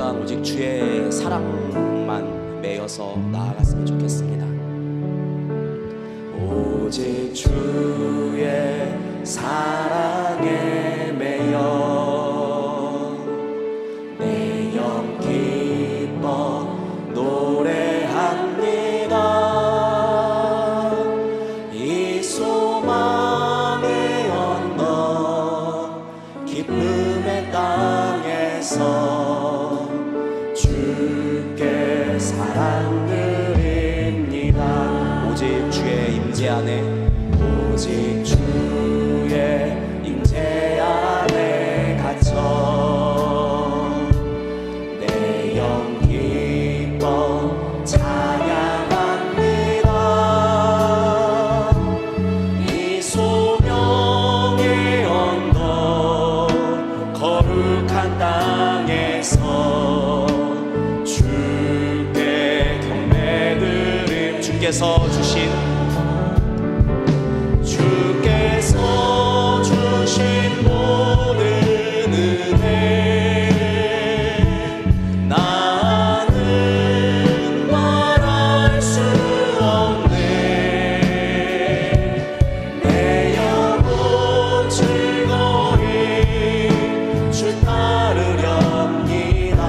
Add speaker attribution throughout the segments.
Speaker 1: 또한 오직 주의 사랑만 매여서 나아갔으면 좋겠습니다. 오직 주의 사랑에 매여 내 영 기뻐 노래합니다. 이 소망의 언덕 기쁨의 땅에서 주께 사랑 드립니다. 오직 주의 임재 안에, 오직 주의 임재 안에 갇혀 내 영 기뻐 찬양합니다. 이 소명의 언덕 거룩한 땅에서 주께 경배드림. 주께서 주신 모든 은혜 나는 말할 수 없네. 내 영혼 즐거이 주 따르렵니다.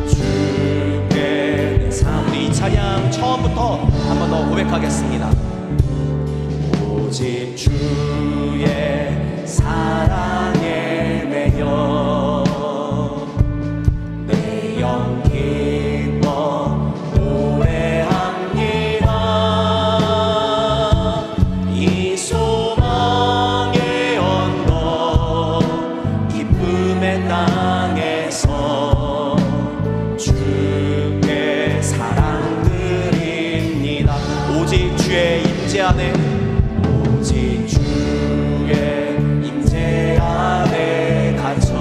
Speaker 1: 주께 내 삶. 우리 이 찬양 처음부터 한 번 더 고백하겠습니다. 오직 주의 사랑에 매여 내 영 기뻐 노래합니다. 이 소망의 언덕 기쁨의 땅에서 주께 사랑 드립니다. 오직 주의 임재 안에, 오직 주의 임재 안에 갇혀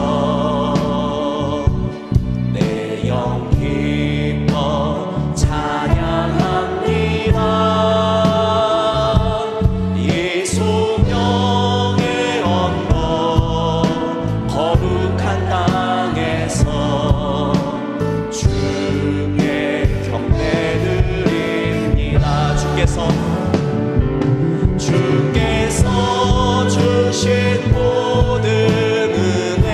Speaker 1: 내 영 기뻐 찬양합니다. 이 소명의 언덕 거룩한 땅에서 주께 경배드립니다. 주께서 주신 모든 은혜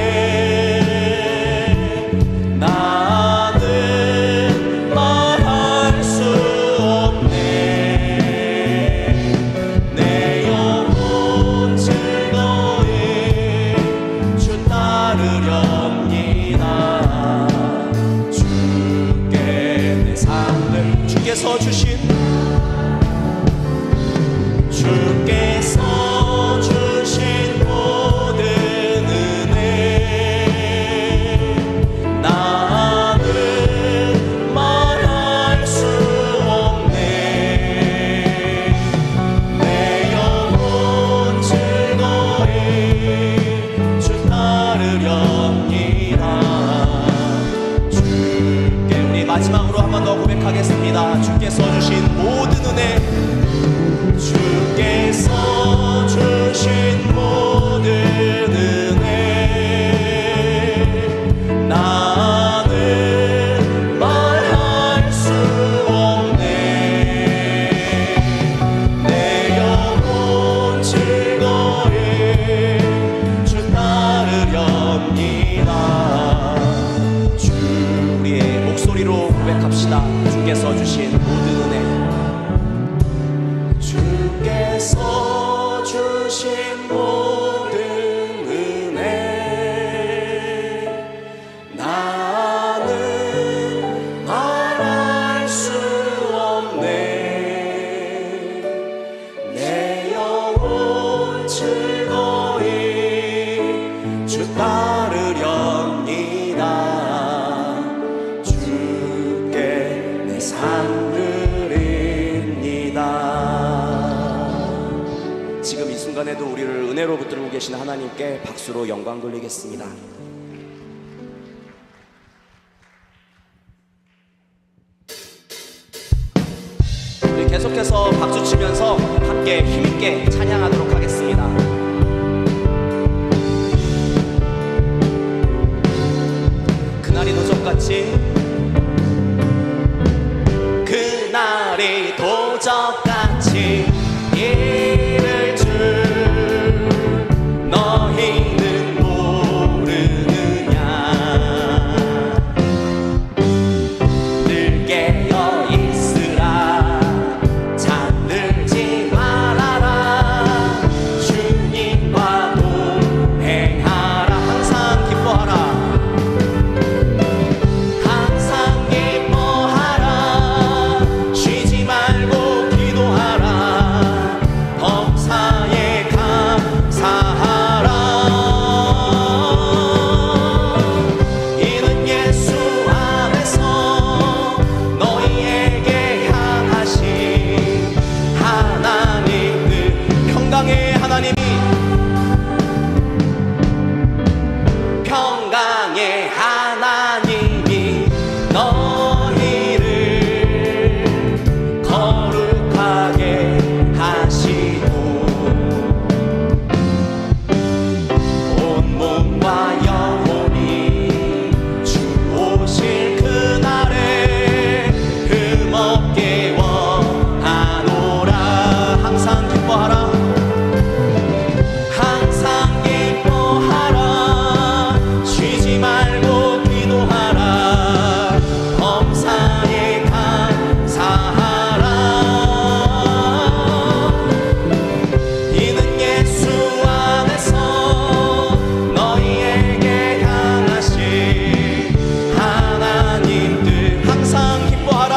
Speaker 1: 나는 말할 수 없네. 내 영혼 즐거이 주 따르렵니다. 주께 내 삶을 주께서 주신 모든 은혜 나는 말할 수 없네. 내 영혼 즐거이 주 따르렵니다. 주께 우리 마지막으로 한 번 더 고백하겠습니다. 주께서 주신 모든 은혜, 주께서 주신 모든 은혜 나는 말할 수 없네. 내 영혼 즐거이 주 따르렵니다. 주 우리의 목소리로 고백합시다. 주께서 주신 모든 은혜, 주께서 주신 모든 은혜 나는 말할 수 없네. 내 영혼 즐거이 주 따르렵니다. 주께 내 삶 드립니다. 지금 이 순간에도 우리를 은혜로 붙들고 계신 하나님께 박수로 영광 돌리겠습니다. 우리 계속해서 박수 치면서 함께 힘있게 찬양하도록 하겠습니다. 그날이 도적같이 그날이 도적같이 이를 줄 너희는 모르느냐. 늘 깨어 있으라 잠들지 말아라 주님과 동행하라. 항상 기뻐하라 항상 기뻐하라 쉬지 말고 기도하라 범사에 감사하라. 이는 예수 안에서 너희에게 향하신 하나님 그 평강의 하나님이 평강의 하나님이 너희를 거룩하게 하시고 온 몸과 영혼이 주 오실 그날에 흠없게 원하노라. 항상 기뻐하라 항상 기뻐하라 쉬지 말고 기도하라 범사에 감사하라. 이는 예수 안에서 너희에게 향하신 하나님 뜻. 항상 기뻐하라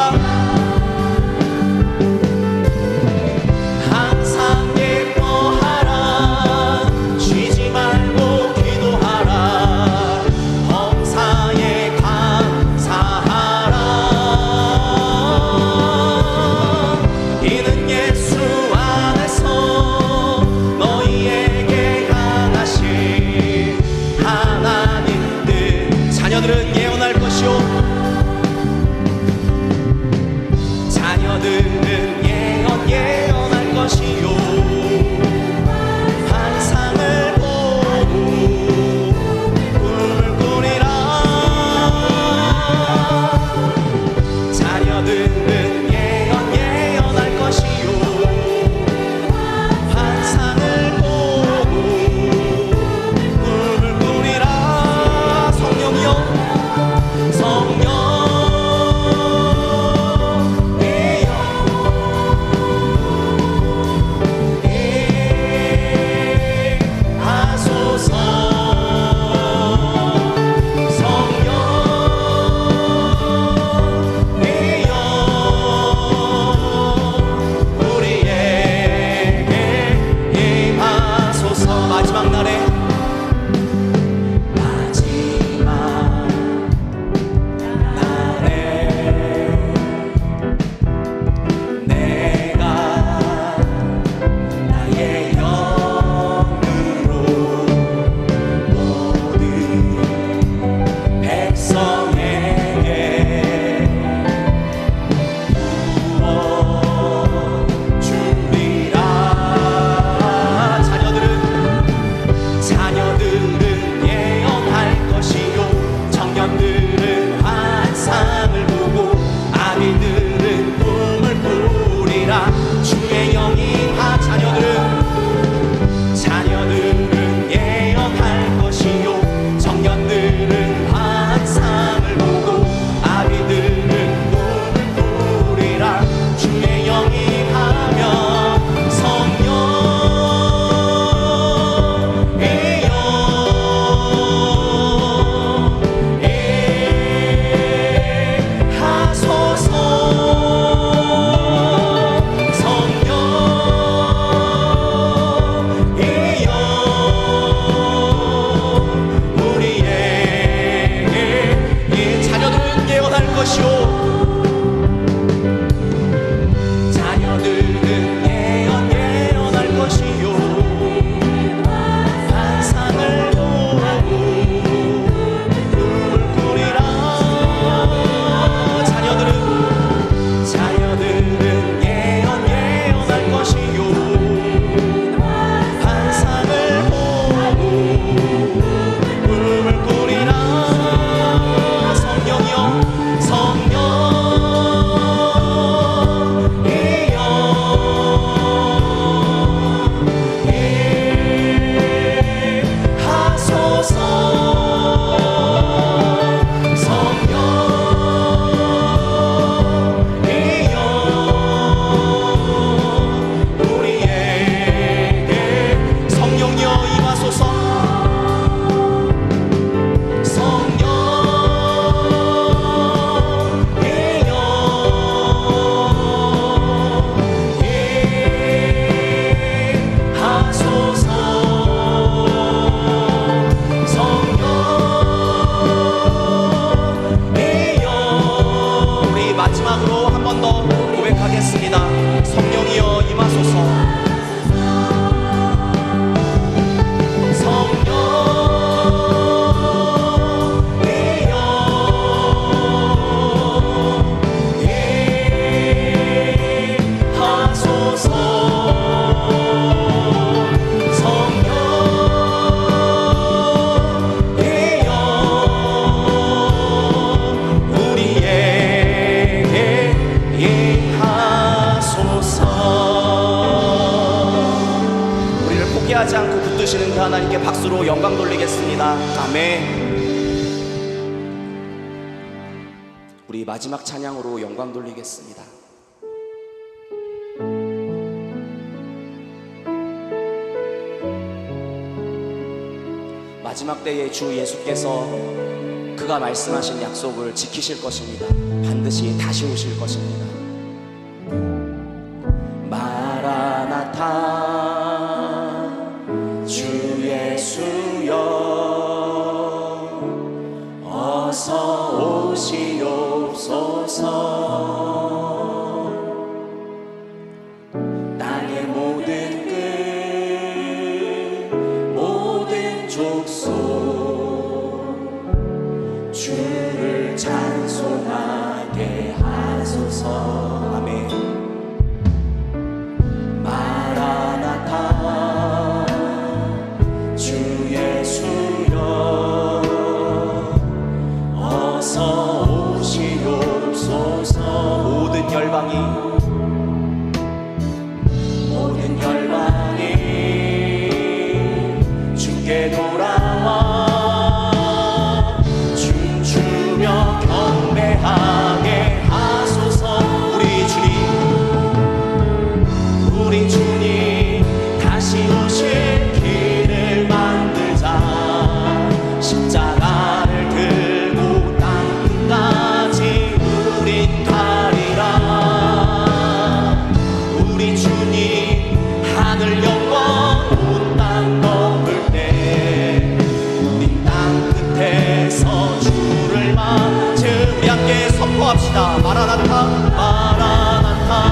Speaker 1: 항상 기뻐하라 쉬지 말고 기도하라 범사에 감사하라. 이는 예수 안에서 너희에게 향하신 하나님 뜻. 자녀들은 예언할 것이요 자녀들은 예언할 것이요 환상을 보고 꿈을 꾸리라. 자녀들은 예언할 것이요 환상을 보고 꿈을 꾸리라. 성령이여 성령 마지막 날에 내가 나의 영으로 모든 백성에게 부어주리라. 자녀들은 예언할 것이요 청년들은 환상을 보고 아비들은 꿈을 꾸리라. 주의 영이 다 자녀들은 예언할 것이요 청년들은 환상을 보고 아비들은 꿈을 꾸리라. 주의 영이 하면 성령 성령이 마지막으로 한 번 더 고백하겠습니다. 성령이여 임하소서. 하지 않고 붙드시는 그 하나님께 박수로 영광 돌리겠습니다. 아멘. 우리 마지막 찬양으로 영광 돌리겠습니다. 마지막 때에 주 예수께서 그가 말씀하신 약속을 지키실 것입니다. 반드시 다시 오실 것입니다. 마라나타 주 예수여 어서 오시옵소서. 땅의 모든 끝 모든 족속 주를 찬송하게 하소서. 아멘. 마라나타 주 예수여 어서 오시옵소서. 모든 열방이 주께 돌아와 춤추며 경배하게 하소서. 우리 주님 다시 오실 길을 만들자. 십자가를 들고 땅끝까지 우린 가리라. 우리 주님 하늘 영광 온 땅 덮을 때 우린 땅 끝에서 주를 맞으. 우리 함께 선포합시다. 마라나타 마라나타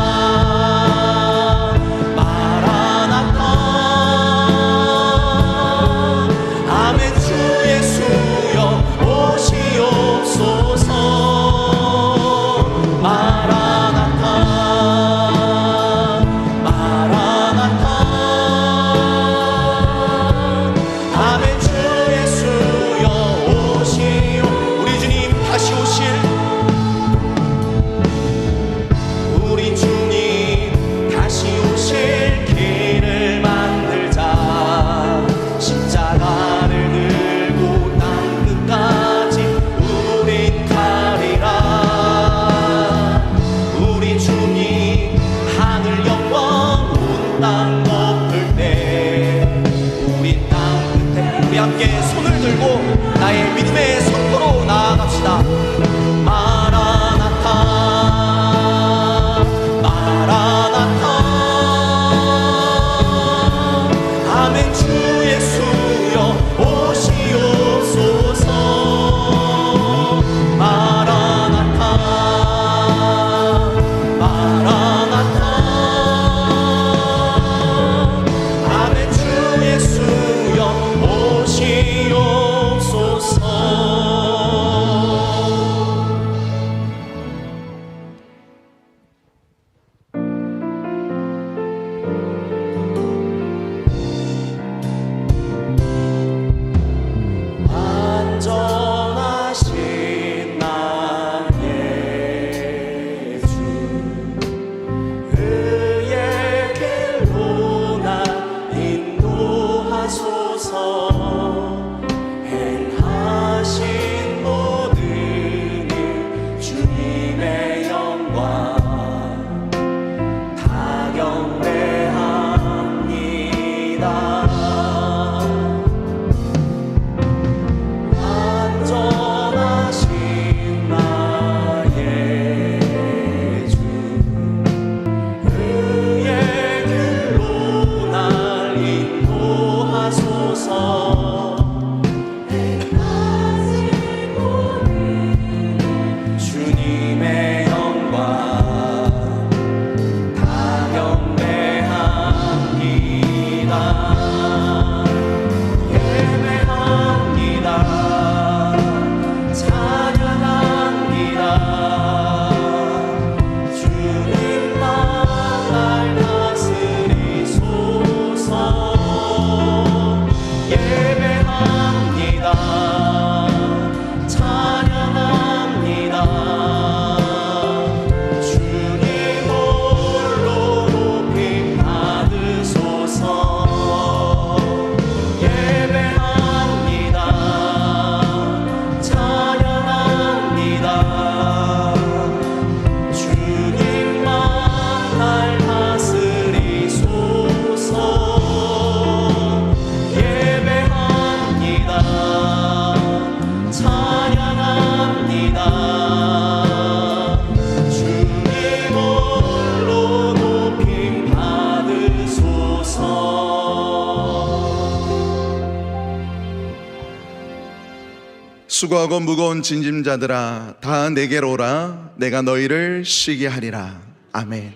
Speaker 2: 수고하고 무거운 짐진자들아 다 내게로 오라. 내가 너희를 쉬게 하리라. 아멘.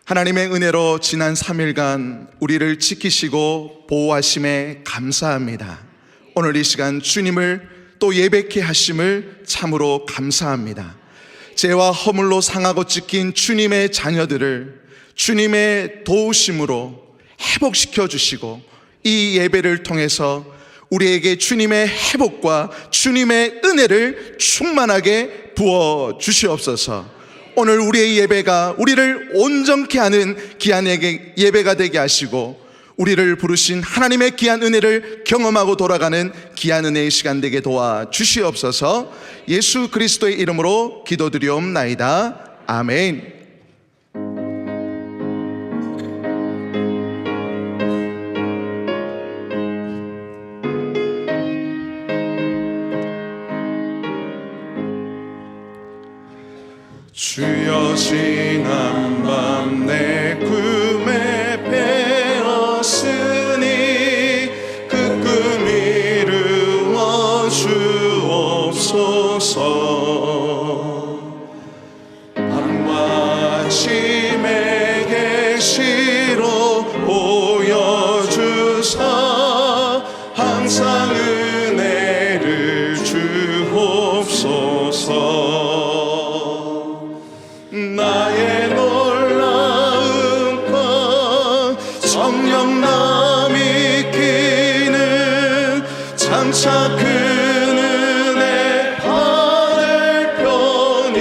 Speaker 2: 하나님의 은혜로 지난 3일간 우리를 지키시고 보호하심에 감사합니다. 오늘 이 시간 주님을 또 예배케 하심을 참으로 감사합니다. 죄와 허물로 상하고 찢긴 주님의 자녀들을 주님의 도우심으로 회복시켜 주시고 이 예배를 통해서 우리에게 주님의 회복과 주님의 은혜를 충만하게 부어 주시옵소서. 오늘 우리의 예배가 우리를 온전케 하는 귀한 예배가 되게 하시고 우리를 부르신 하나님의 귀한 은혜를 경험하고 돌아가는 귀한 은혜의 시간 되게 도와 주시옵소서. 예수 그리스도의 이름으로 기도드리옵나이다. 아멘. 주여 지난 밤 내 꿈에 배었으니 그 꿈 이루어 주옵소서. 밤과 아침에 계시로 보여주사 항상 은혜를 주옵소서. 나의 놀라운 것 정령남 있기는 장차 그 은혜 받을 편이.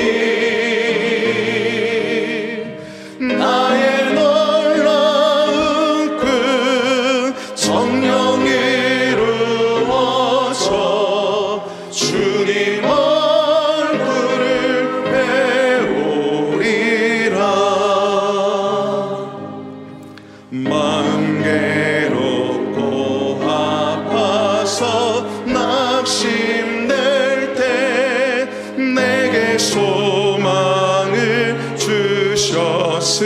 Speaker 2: 나의 놀라운 그 정령 이루어져 주님 마음 괴롭고 아파서 낙심될 때 내게 소망을 주셨으며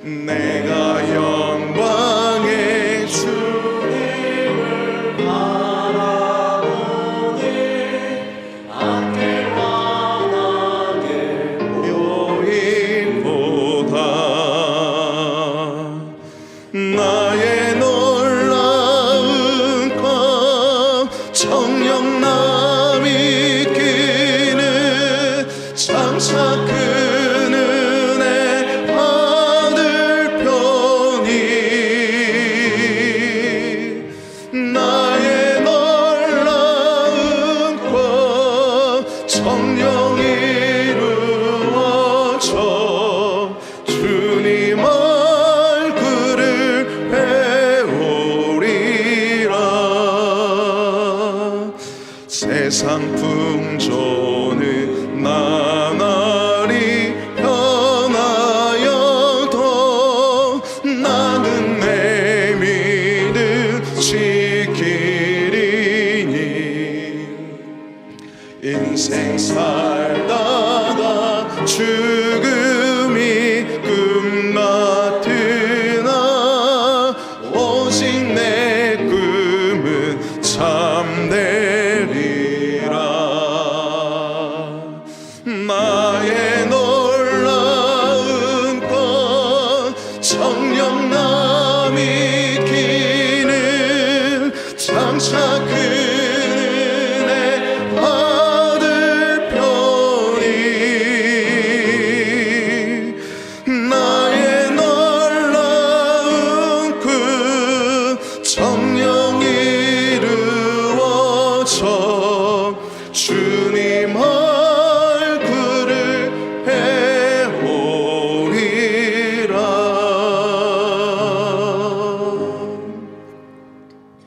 Speaker 2: 내가 영광의 주님을 바라보니 안개 바닥에 묘인보다 나의 놀라운 것 정령남 있기는 장차 그 은혜 받을 편이. 나의 놀라운 것 정령 이루어져 주님 세상 풍조는 나날이 변하여도 나는 내 믿음 지키리니. 인생 살다가 죽음이 끝났으나 오직 내 꿈은 참되리라. 나의 놀라운 것 정령남 있기는 장차 그 은혜 받을 편이. 나의 놀라운 그 정령 이루어져 주님 얼굴을 배우리라.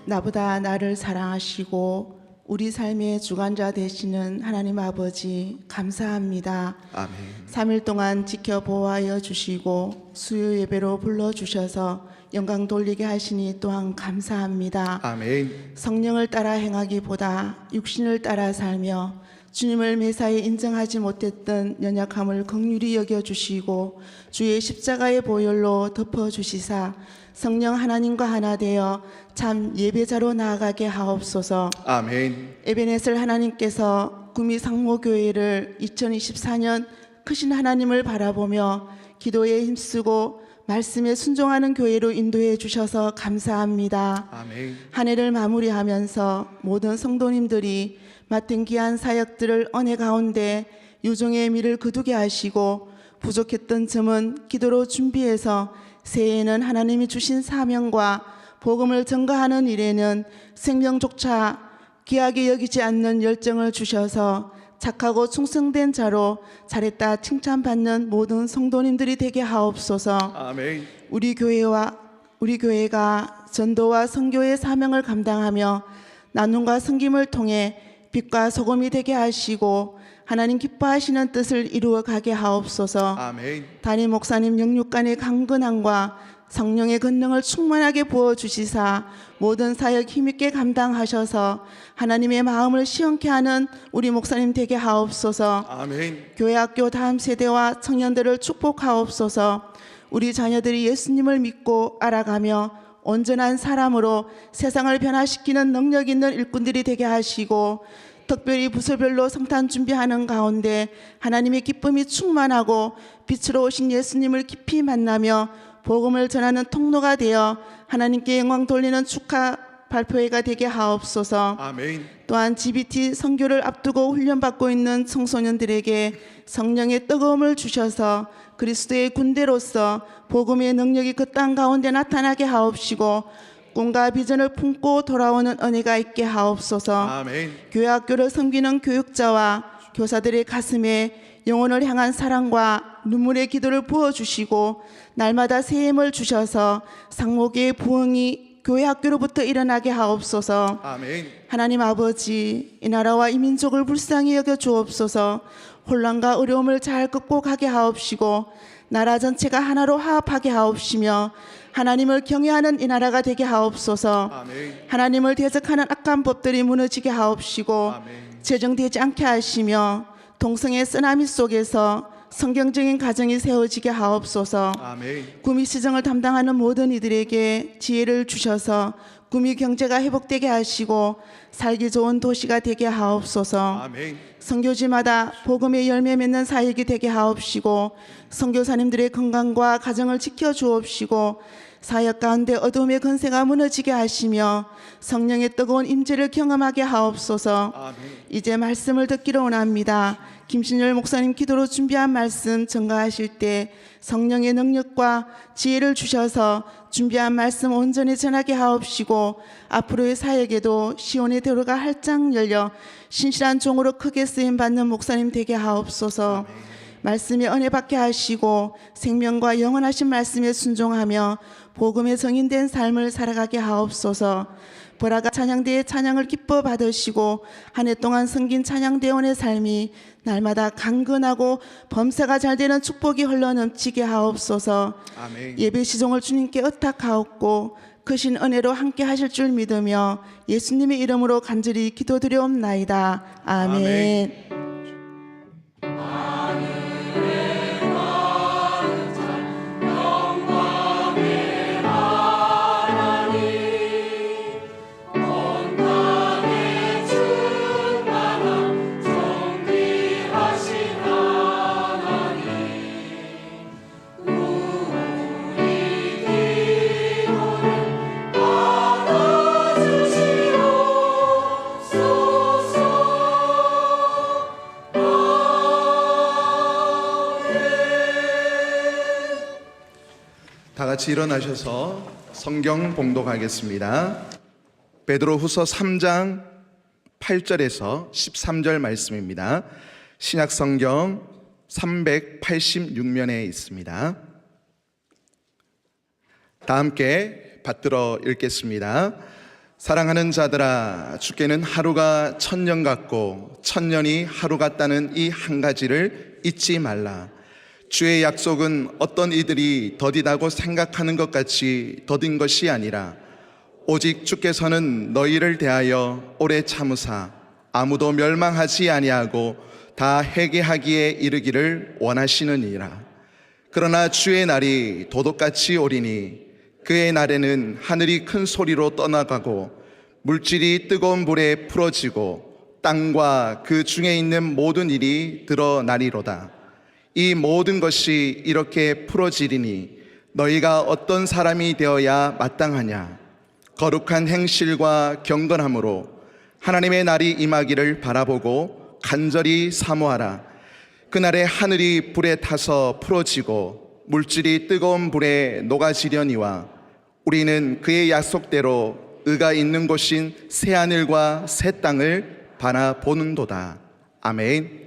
Speaker 3: 나보다 나를 사랑하시고 우리 삶의 주관자 되시는 하나님 아버지 감사합니다.
Speaker 2: 아멘.
Speaker 3: 3일 동안 지켜보호하여 주시고 수요 예배로 불러주셔서 영광 돌리게 하시니 또한 감사합니다.
Speaker 2: 아멘.
Speaker 3: 성령을 따라 행하기보다 육신을 따라 살며 주님을 매사에 인정하지 못했던 연약함을 긍휼히 여겨주시고 주의 십자가의 보혈로 덮어주시사 성령 하나님과 하나 되어 참 예배자로 나아가게 하옵소서.
Speaker 2: 아멘.
Speaker 3: 에베네셀 하나님께서 구미 상모교회를 2024년 크신 하나님을 바라보며 기도에 힘쓰고 말씀에 순종하는 교회로 인도해 주셔서 감사합니다.
Speaker 2: 아멘.
Speaker 3: 한 해를 마무리하면서 모든 성도님들이 맡은 귀한 사역들을 은혜 가운데 유종의 미를 거두게 하시고 부족했던 점은 기도로 준비해서 새해에는 하나님이 주신 사명과 복음을 전가하는 일에는 생명조차 귀하게 여기지 않는 열정을 주셔서 착하고 충성된 자로 잘했다 칭찬받는 모든 성도님들이 되게 하옵소서.
Speaker 2: 아멘.
Speaker 3: 우리 교회가 전도와 선교의 사명을 감당하며 나눔과 섬김을 통해 빛과 소금이 되게 하시고 하나님 기뻐하시는 뜻을 이루어 가게 하옵소서.
Speaker 2: 아멘.
Speaker 3: 담임 목사님 영육간의 강건함과 성령의 권능을 충만하게 부어주시사 모든 사역 힘있게 감당하셔서 하나님의 마음을 시원케 하는 우리 목사님 되게 하옵소서.
Speaker 2: 아멘.
Speaker 3: 교회 학교 다음 세대와 청년들을 축복하옵소서. 우리 자녀들이 예수님을 믿고 알아가며 온전한 사람으로 세상을 변화시키는 능력 있는 일꾼들이 되게 하시고 특별히 부서별로 성탄 준비하는 가운데 하나님의 기쁨이 충만하고 빛으로 오신 예수님을 깊이 만나며 복음을 전하는 통로가 되어 하나님께 영광 돌리는 축하 발표회가 되게 하옵소서.
Speaker 2: 아멘.
Speaker 3: 또한 GBT 선교를 앞두고 훈련받고 있는 청소년들에게 성령의 뜨거움을 주셔서 그리스도의 군대로서 복음의 능력이 그 땅 가운데 나타나게 하옵시고 꿈과 비전을 품고 돌아오는 은혜가 있게 하옵소서.
Speaker 2: 아멘.
Speaker 3: 교회 학교를 섬기는 교육자와 교사들의 가슴에 영혼을 향한 사랑과 눈물의 기도를 부어주시고 날마다 새 힘을 주셔서 상목의 부흥이 교회 학교로부터 일어나게 하옵소서.
Speaker 2: 아멘.
Speaker 3: 하나님 아버지, 이 나라와 이 민족을 불쌍히 여겨 주옵소서. 혼란과 어려움을 잘 극복하게 하옵시고 나라 전체가 하나로 화합하게 하옵시며 하나님을 경외하는 이 나라가 되게 하옵소서.
Speaker 2: 아멘.
Speaker 3: 하나님을 대적하는 악한 법들이 무너지게 하옵시고
Speaker 2: 아멘.
Speaker 3: 재정되지 않게 하시며 동성애 쓰나미 속에서 성경적인 가정이 세워지게 하옵소서.
Speaker 2: 아멘.
Speaker 3: 구미 시정을 담당하는 모든 이들에게 지혜를 주셔서 구미 경제가 회복되게 하시고 살기 좋은 도시가 되게 하옵소서.
Speaker 2: 아멘.
Speaker 3: 선교지마다 복음의 열매 맺는 사역이 되게 하옵시고 선교사님들의 건강과 가정을 지켜주옵시고 사역 가운데 어둠의 권세가 무너지게 하시며 성령의 뜨거운 임재를 경험하게 하옵소서.
Speaker 2: 아멘.
Speaker 3: 이제 말씀을 듣기로 원합니다. 김신열 목사님 기도로 준비한 말씀 전가하실 때 성령의 능력과 지혜를 주셔서 준비한 말씀 온전히 전하게 하옵시고 앞으로의 사역에도 시온의 도로가 활짝 열려 신실한 종으로 크게 쓰임받는 목사님 되게 하옵소서. 말씀에 은혜 받게 하시고 생명과 영원하신 말씀에 순종하며 복음에 정인된 삶을 살아가게 하옵소서. 보라가 찬양대의 찬양을 기뻐 받으시고 한 해 동안 섬긴 찬양대원의 삶이 날마다 강건하고 범사가 잘 되는 축복이 흘러넘치게 하옵소서.
Speaker 2: 아멘.
Speaker 3: 예배 시종을 주님께 의탁하옵고 크신 은혜로 함께 하실 줄 믿으며 예수님의 이름으로 간절히 기도드려옵나이다. 아멘.
Speaker 2: 다 같이 일어나셔서 성경 봉독하겠습니다. 베드로후서 3장 8절에서 13절 말씀입니다. 신약 성경 386면에 있습니다. 다 함께 받들어 읽겠습니다. 사랑하는 자들아, 주께는 하루가 천년 같고 천년이 하루 같다는 이 한 가지를 잊지 말라. 주의 약속은 어떤 이들이 더디다고 생각하는 것 같이 더딘 것이 아니라 오직 주께서는 너희를 대하여 오래 참으사 아무도 멸망하지 아니하고 다 회개하기에 이르기를 원하시느니라. 그러나 주의 날이 도둑같이 오리니 그의 날에는 하늘이 큰 소리로 떠나가고 물질이 뜨거운 불에 풀어지고 땅과 그 중에 있는 모든 일이 드러나리로다. 이 모든 것이 이렇게 풀어지리니 너희가 어떤 사람이 되어야 마땅하냐? 거룩한 행실과 경건함으로 하나님의 날이 임하기를 바라보고 간절히 사모하라. 그날에 하늘이 불에 타서 풀어지고 물질이 뜨거운 불에 녹아지려니와 우리는 그의 약속대로 의가 있는 곳인 새하늘과 새 땅을 바라보는도다. 아멘.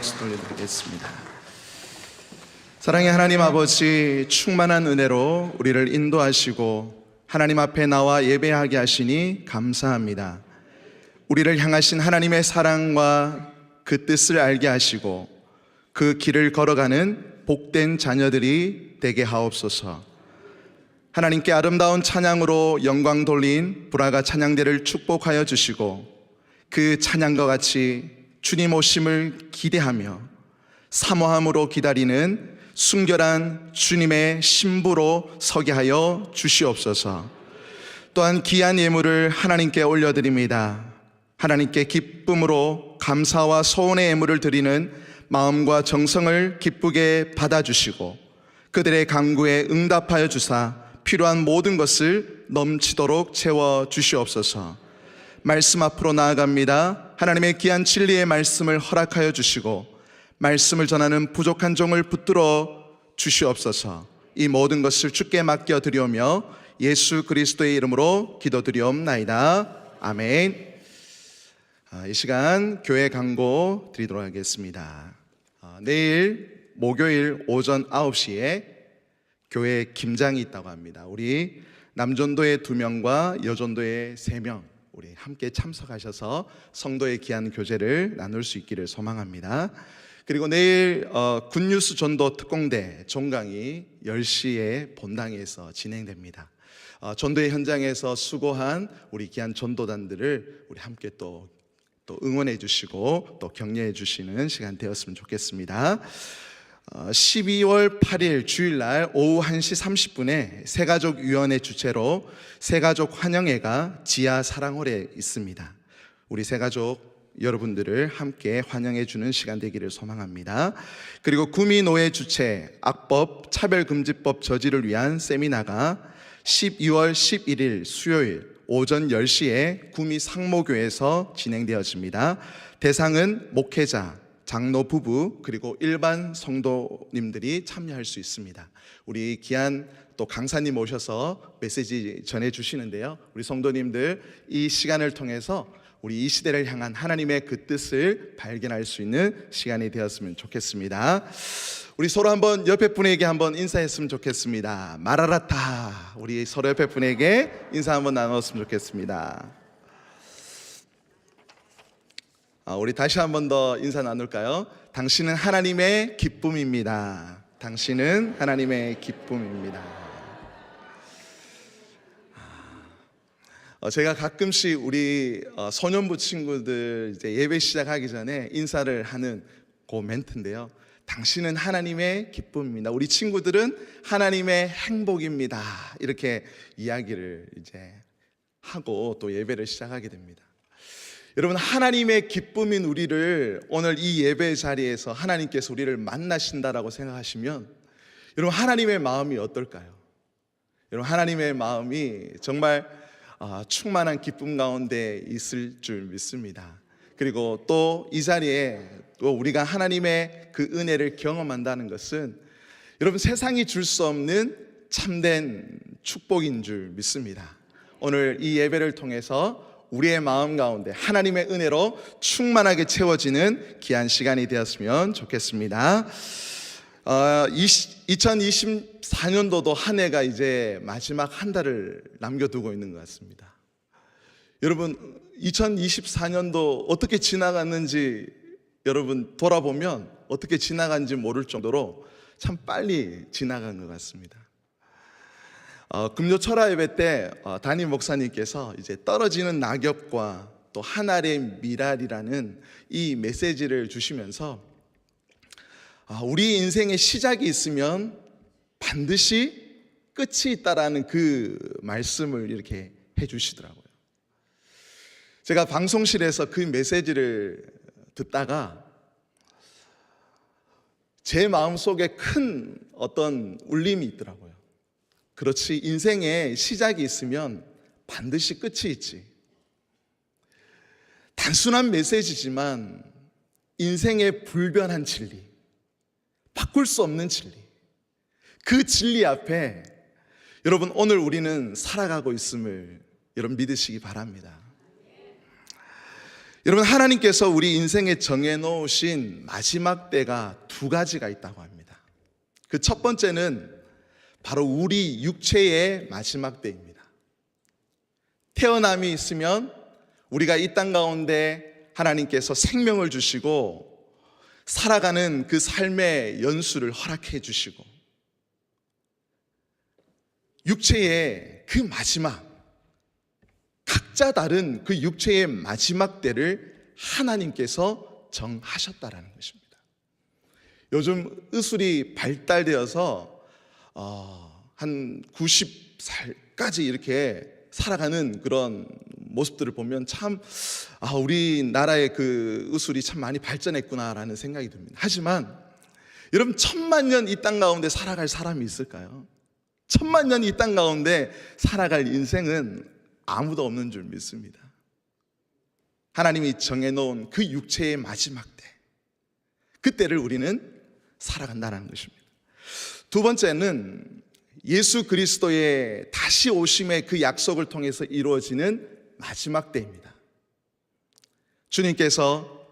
Speaker 2: 박수 돌려드리겠습니다. 사랑의 하나님 아버지, 충만한 은혜로 우리를 인도하시고 하나님 앞에 나와 예배하게 하시니 감사합니다. 우리를 향하신 하나님의 사랑과 그 뜻을 알게 하시고 그 길을 걸어가는 복된 자녀들이 되게 하옵소서. 하나님께 아름다운 찬양으로 영광 돌린 브라가 찬양대를 축복하여 주시고 그 찬양과 같이 주님 오심을 기대하며 사모함으로 기다리는 순결한 주님의 신부로 서게 하여 주시옵소서. 또한 귀한 예물을 하나님께 올려드립니다. 하나님께 기쁨으로 감사와 소원의 예물을 드리는 마음과 정성을 기쁘게 받아주시고 그들의 간구에 응답하여 주사 필요한 모든 것을 넘치도록 채워 주시옵소서. 말씀 앞으로 나아갑니다. 하나님의 귀한 진리의 말씀을 허락하여 주시고 말씀을 전하는 부족한 종을 붙들어 주시옵소서. 이 모든 것을 주께 맡겨 드리오며 예수 그리스도의 이름으로 기도드리옵나이다. 아멘. 이 시간 교회 광고 드리도록 하겠습니다. 내일 목요일 오전 9시에 교회 김장이 있다고 합니다. 우리 남전도의 2명과 여전도의 3명 우리 함께 참석하셔서 성도의 귀한 교제를 나눌 수 있기를 소망합니다. 그리고 내일 굿뉴스 전도 특공대 종강이 10시에 본당에서 진행됩니다. 전도의 현장에서 수고한 우리 귀한 전도단들을 우리 함께 또 응원해 주시고 또 격려해 주시는 시간 되었으면 좋겠습니다. 12월 8일 주일날 오후 1시 30분에 새가족위원회 주최로 새가족 환영회가 지하 사랑홀에 있습니다. 우리 새가족 여러분들을 함께 환영해 주는 시간 되기를 소망합니다. 그리고 구미노회 주최 악법 차별금지법 저지를 위한 세미나가 12월 11일 수요일 오전 10시에 구미 상모교에서 진행되어집니다. 대상은 목회자, 장로 부부 그리고 일반 성도님들이 참여할 수 있습니다. 우리 귀한 또 강사님 오셔서 메시지 전해주시는데요, 우리 성도님들 이 시간을 통해서 우리 이 시대를 향한 하나님의 그 뜻을 발견할 수 있는 시간이 되었으면 좋겠습니다. 우리 서로 한번 옆에 분에게 한번 인사했으면 좋겠습니다. 마라라타. 우리 서로 옆에 분에게 인사 한번 나눴으면 좋겠습니다. 우리 다시 한번 더 인사 나눌까요? 당신은 하나님의 기쁨입니다. 당신은 하나님의 기쁨입니다. 제가 가끔씩 우리 소년부 친구들 이제 예배 시작하기 전에 인사를 하는 그 멘트인데요, 당신은 하나님의 기쁨입니다. 우리 친구들은 하나님의 행복입니다. 이렇게 이야기를 이제 하고 또 예배를 시작하게 됩니다. 여러분, 하나님의 기쁨인 우리를 오늘 이 예배 자리에서 하나님께서 우리를 만나신다라고 생각하시면 여러분, 하나님의 마음이 어떨까요? 여러분, 하나님의 마음이 정말 충만한 기쁨 가운데 있을 줄 믿습니다. 그리고 또 이 자리에 또 우리가 하나님의 그 은혜를 경험한다는 것은 여러분, 세상이 줄 수 없는 참된 축복인 줄 믿습니다. 오늘 이 예배를 통해서 우리의 마음 가운데 하나님의 은혜로 충만하게 채워지는 귀한 시간이 되었으면 좋겠습니다. 2024년도도 한 해가 이제 마지막 한 달을 남겨두고 있는 것 같습니다. 여러분, 2024년도 어떻게 지나갔는지 여러분 돌아보면 어떻게 지나간지 모를 정도로 참 빨리 지나간 것 같습니다. 금요 철야 예배 때 담임 목사님께서 이제 떨어지는 낙엽과 또 한 알의 미랄이라는 이 메시지를 주시면서 우리 인생의 시작이 있으면 반드시 끝이 있다라는 그 말씀을 이렇게 해주시더라고요. 제가 방송실에서 그 메시지를 듣다가 제 마음속에 큰 어떤 울림이 있더라고요. 그렇지, 인생에 시작이 있으면 반드시 끝이 있지. 단순한 메시지지만 인생의 불변한 진리, 바꿀 수 없는 진리, 그 진리 앞에 여러분 오늘 우리는 살아가고 있음을 여러분 믿으시기 바랍니다. 여러분, 하나님께서 우리 인생에 정해놓으신 마지막 때가 두 가지가 있다고 합니다. 그 첫 번째는 바로 우리 육체의 마지막 때입니다. 태어남이 있으면 우리가 이 땅 가운데 하나님께서 생명을 주시고 살아가는 그 삶의 연수를 허락해 주시고 육체의 그 마지막, 각자 다른 그 육체의 마지막 때를 하나님께서 정하셨다라는 것입니다. 요즘 의술이 발달되어서 한 90살까지 이렇게 살아가는 그런 모습들을 보면 참 우리나라의 그 의술이 참 많이 발전했구나라는 생각이 듭니다. 하지만 여러분, 1000만 년 이 땅 가운데 살아갈 사람이 있을까요? 1000만 년 이 땅 가운데 살아갈 인생은 아무도 없는 줄 믿습니다. 하나님이 정해놓은 그 육체의 마지막 때, 그때를 우리는 살아간다는 것입니다. 두 번째는 예수 그리스도의 다시 오심의 그 약속을 통해서 이루어지는 마지막 때입니다. 주님께서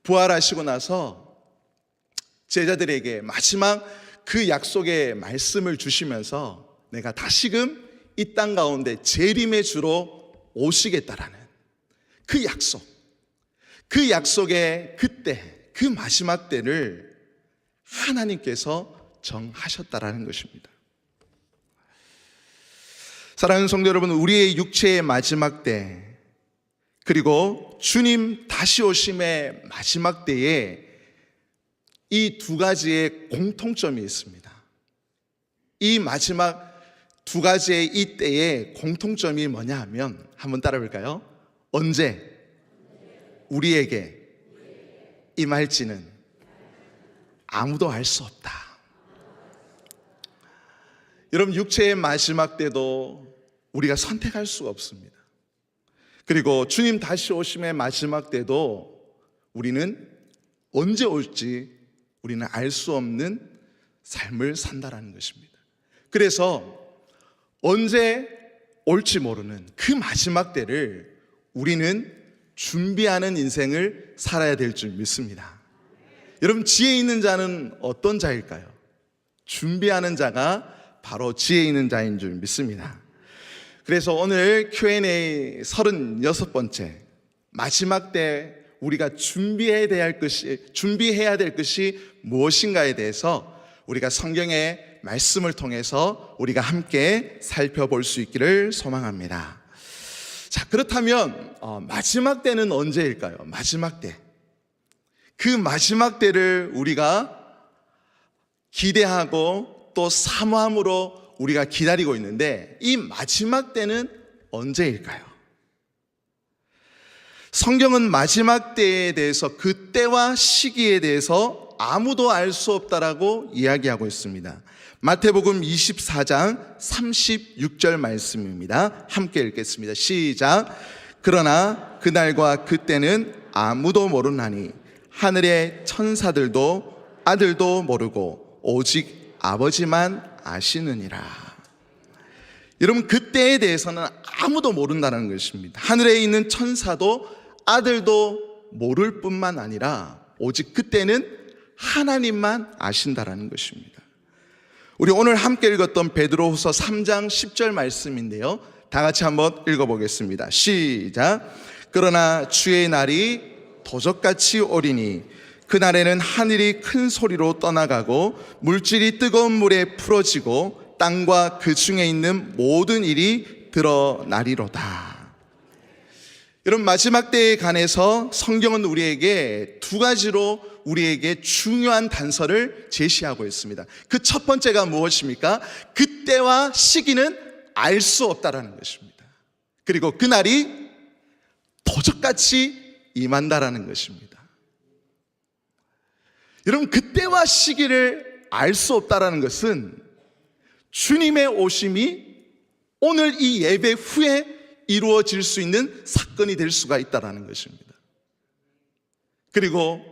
Speaker 2: 부활하시고 나서 제자들에게 마지막 그 약속의 말씀을 주시면서 내가 다시금 이 땅 가운데 재림의 주로 오시겠다라는 그 약속, 그 약속의 그때, 그 마지막 때를 하나님께서 정하셨다라는 것입니다. 사랑하는 성도 여러분, 우리의 육체의 마지막 때, 그리고 주님 다시 오심의 마지막 때에 이 두 가지의 공통점이 있습니다. 이 마지막 두 가지의 이 때의 공통점이 뭐냐 하면, 한번 따라 볼까요? 언제 우리에게 임할지는 아무도 알 수 없다. 여러분, 육체의 마지막 때도 우리가 선택할 수가 없습니다. 그리고 주님 다시 오심의 마지막 때도 우리는 언제 올지 우리는 알 수 없는 삶을 산다라는 것입니다. 그래서 언제 올지 모르는 그 마지막 때를 우리는 준비하는 인생을 살아야 될 줄 믿습니다. 여러분, 지혜 있는 자는 어떤 자일까요? 준비하는 자가 바로 지혜 있는 자인 줄 믿습니다. 그래서 오늘 Q&A 36번째, 마지막 때 우리가 준비해야 될 것이 무엇인가에 대해서 우리가 성경의 말씀을 통해서 우리가 함께 살펴볼 수 있기를 소망합니다. 자, 그렇다면 마지막 때는 언제일까요? 마지막 때. 그 마지막 때를 우리가 기대하고 또 사모함으로 우리가 기다리고 있는데, 이 마지막 때는 언제일까요? 성경은 마지막 때에 대해서, 그 때와 시기에 대해서 아무도 알 수 없다라고 이야기하고 있습니다. 마태복음 24장 36절 말씀입니다. 함께 읽겠습니다. 시작. 그러나 그날과 그때는 아무도 모르나니 하늘의 천사들도 아들도 모르고 오직 아버지만 아시느니라. 여러분, 그때에 대해서는 아무도 모른다는 것입니다. 하늘에 있는 천사도 아들도 모를 뿐만 아니라 오직 그때는 하나님만 아신다라는 것입니다. 우리 오늘 함께 읽었던 베드로후서 3장 10절 말씀인데요, 다 같이 한번 읽어보겠습니다. 시작. 그러나 주의 날이 도적같이 오리니 그날에는 하늘이 큰 소리로 떠나가고 물질이 뜨거운 물에 풀어지고 땅과 그 중에 있는 모든 일이 드러나리로다. 여러분, 마지막 때에 관해서 성경은 우리에게 두 가지로 우리에게 중요한 단서를 제시하고 있습니다. 그 첫 번째가 무엇입니까? 그때와 시기는 알 수 없다라는 것입니다. 그리고 그날이 도적같이 임한다라는 것입니다. 여러분, 그때와 시기를 알 수 없다라는 것은 주님의 오심이 오늘 이 예배 후에 이루어질 수 있는 사건이 될 수가 있다는 것입니다. 그리고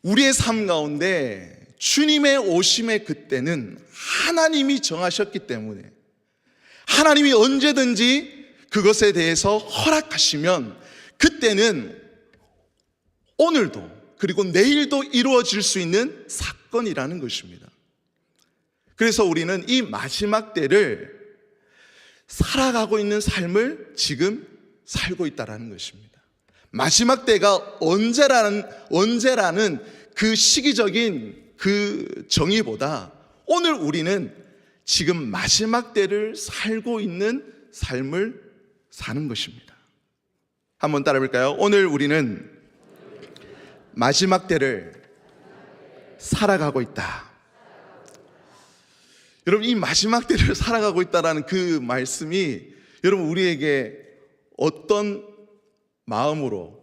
Speaker 2: 우리의 삶 가운데 주님의 오심의 그때는 하나님이 정하셨기 때문에, 하나님이 언제든지 그것에 대해서 허락하시면 그때는 오늘도 그리고 내일도 이루어질 수 있는 사건이라는 것입니다. 그래서 우리는 이 마지막 때를 살아가고 있는 삶을 지금 살고 있다는 것입니다. 마지막 때가 언제라는 그 시기적인 그 정의보다 오늘 우리는 지금 마지막 때를 살고 있는 삶을 사는 것입니다. 한번 따라 볼까요? 오늘 우리는 마지막 때를 살아가고 있다. 여러분, 이 마지막 때를 살아가고 있다는 그 말씀이 여러분 우리에게 어떤 마음으로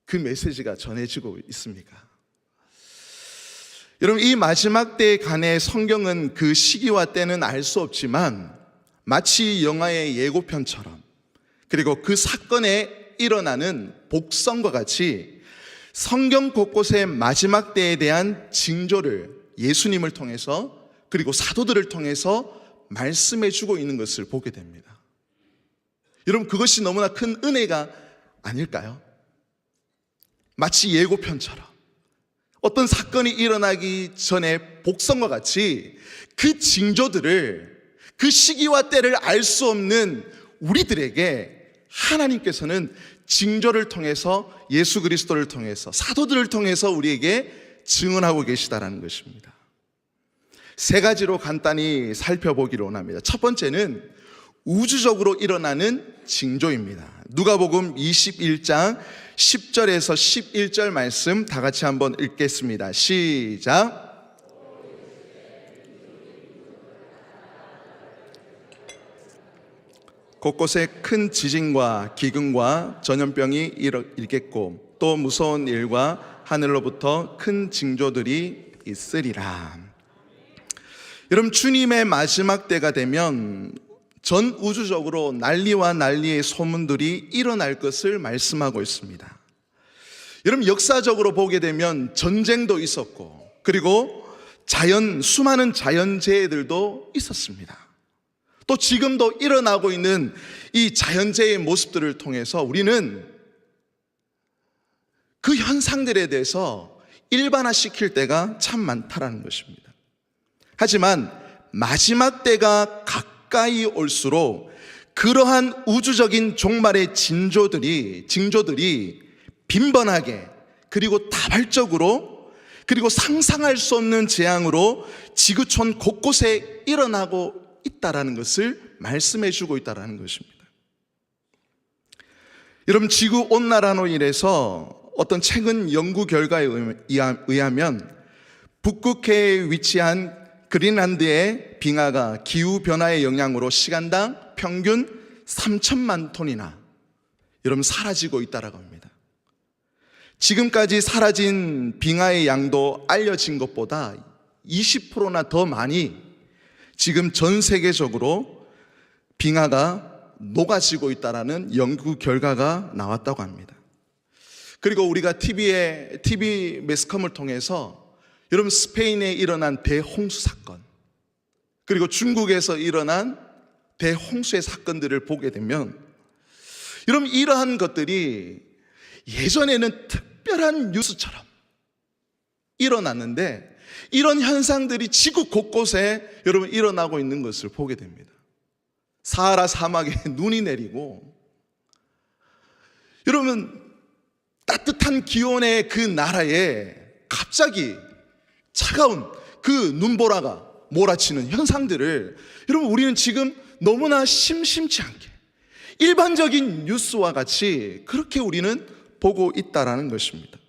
Speaker 2: 그 메시지가 전해지고 있습니까? 여러분, 이 마지막 때에 관해 성경은 그 시기와 때는 알 수 없지만 마치 영화의 예고편처럼, 그리고 그 사건에 일어나는 복선과 같이 성경 곳곳의 마지막 때에 대한 징조를 예수님을 통해서, 그리고 사도들을 통해서 말씀해 주고 있는 것을 보게 됩니다. 여러분, 그것이 너무나 큰 은혜가 아닐까요? 마치 예고편처럼 어떤 사건이 일어나기 전에 복선과 같이 그 징조들을, 그 시기와 때를 알 수 없는 우리들에게 하나님께서는 징조를 통해서, 예수 그리스도를 통해서, 사도들을 통해서 우리에게 증언하고 계시다라는 것입니다. 세 가지로 간단히 살펴보기를 원합니다. 첫 번째는 우주적으로 일어나는 징조입니다. 누가복음 21장 10절에서 11절 말씀 다 같이 한번 읽겠습니다. 시작. 곳곳에 큰 지진과 기근과 전염병이 일겠고 또 무서운 일과 하늘로부터 큰 징조들이 있으리라. 여러분, 주님의 마지막 때가 되면 전 우주적으로 난리와 난리의 소문들이 일어날 것을 말씀하고 있습니다. 여러분, 역사적으로 보게 되면 전쟁도 있었고, 그리고 수많은 자연재해들도 있었습니다. 또 지금도 일어나고 있는 이 자연재해의 모습들을 통해서 우리는 그 현상들에 대해서 일반화시킬 때가 참 많다라는 것입니다. 하지만 마지막 때가 가까이 올수록 그러한 우주적인 종말의 징조들이 빈번하게, 그리고 다발적으로, 그리고 상상할 수 없는 재앙으로 지구촌 곳곳에 일어나고 있다라는 것을 말씀해 주고 있다라는 것입니다. 여러분, 지구 온난화로 인해서 어떤 최근 연구 결과에 의하면 북극해에 위치한 그린란드의 빙하가 기후변화의 영향으로 시간당 평균 3천만 톤이나 여러분 사라지고 있다라고 합니다. 지금까지 사라진 빙하의 양도 알려진 것보다 20%나 더 많이 지금 전 세계적으로 빙하가 녹아지고 있다는 연구 결과가 나왔다고 합니다. 그리고 우리가 TV 매스컴을 통해서 여러분 스페인에 일어난 대홍수 사건, 그리고 중국에서 일어난 대홍수의 사건들을 보게 되면 여러분 이러한 것들이 예전에는 특별한 뉴스처럼 일어났는데 이런 현상들이 지구 곳곳에 여러분 일어나고 있는 것을 보게 됩니다. 사하라 사막에 눈이 내리고 여러분 따뜻한 기온의 그 나라에 갑자기 차가운 그 눈보라가 몰아치는 현상들을 여러분 우리는 지금 너무나 심심치 않게 일반적인 뉴스와 같이 그렇게 우리는 보고 있다라는 것입니다.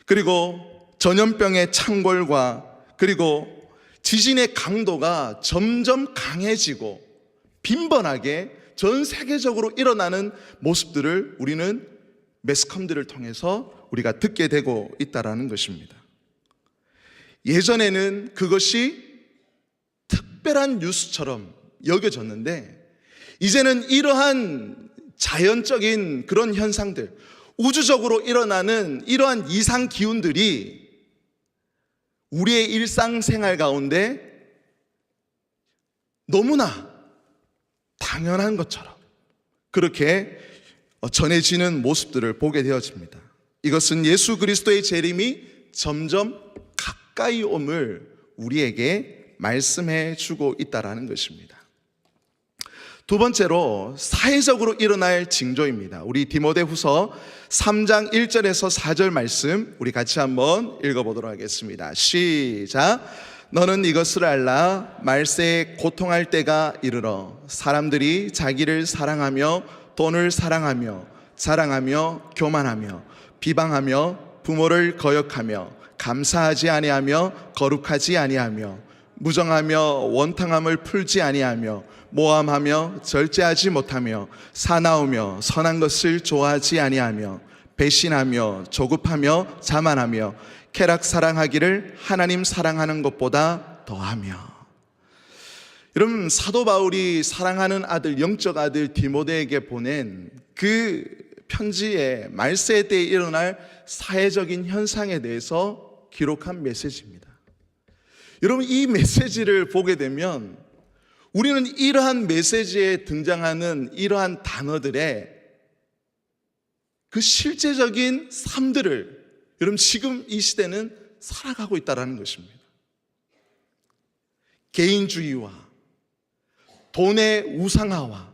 Speaker 2: 그리고 전염병의 창궐과 그리고 지진의 강도가 점점 강해지고 빈번하게 전 세계적으로 일어나는 모습들을 우리는 매스컴들을 통해서 우리가 듣게 되고 있다라는 것입니다. 예전에는 그것이 특별한 뉴스처럼 여겨졌는데 이제는 이러한 자연적인 그런 현상들, 우주적으로 일어나는 이러한 이상 기운들이 우리의 일상생활 가운데 너무나 당연한 것처럼 그렇게 전해지는 모습들을 보게 되어집니다. 이것은 예수 그리스도의 재림이 점점 가까이 옴을 우리에게 말씀해 주고 있다는 것입니다. 두 번째로 사회적으로 일어날 징조입니다. 우리 디모데후서 3장 1절에서 4절 말씀 우리 같이 한번 읽어보도록 하겠습니다. 시작. 너는 이것을 알라. 말세에 고통할 때가 이르러 사람들이 자기를 사랑하며 돈을 사랑하며 자랑하며 교만하며 비방하며 부모를 거역하며 감사하지 아니하며 거룩하지 아니하며 무정하며 원탕함을 풀지 아니하며 모함하며 절제하지 못하며 사나우며 선한 것을 좋아하지 아니하며 배신하며 조급하며 자만하며 쾌락 사랑하기를 하나님 사랑하는 것보다 더하며. 여러분, 사도 바울이 사랑하는 아들, 영적 아들 디모데에게 보낸 그 편지에 말세 때에 일어날 사회적인 현상에 대해서 기록한 메시지입니다. 여러분, 이 메시지를 보게 되면 우리는 이러한 메시지에 등장하는 이러한 단어들의 그 실제적인 삶들을 여러분 지금 이 시대는 살아가고 있다는 것입니다. 개인주의와 돈의 우상화와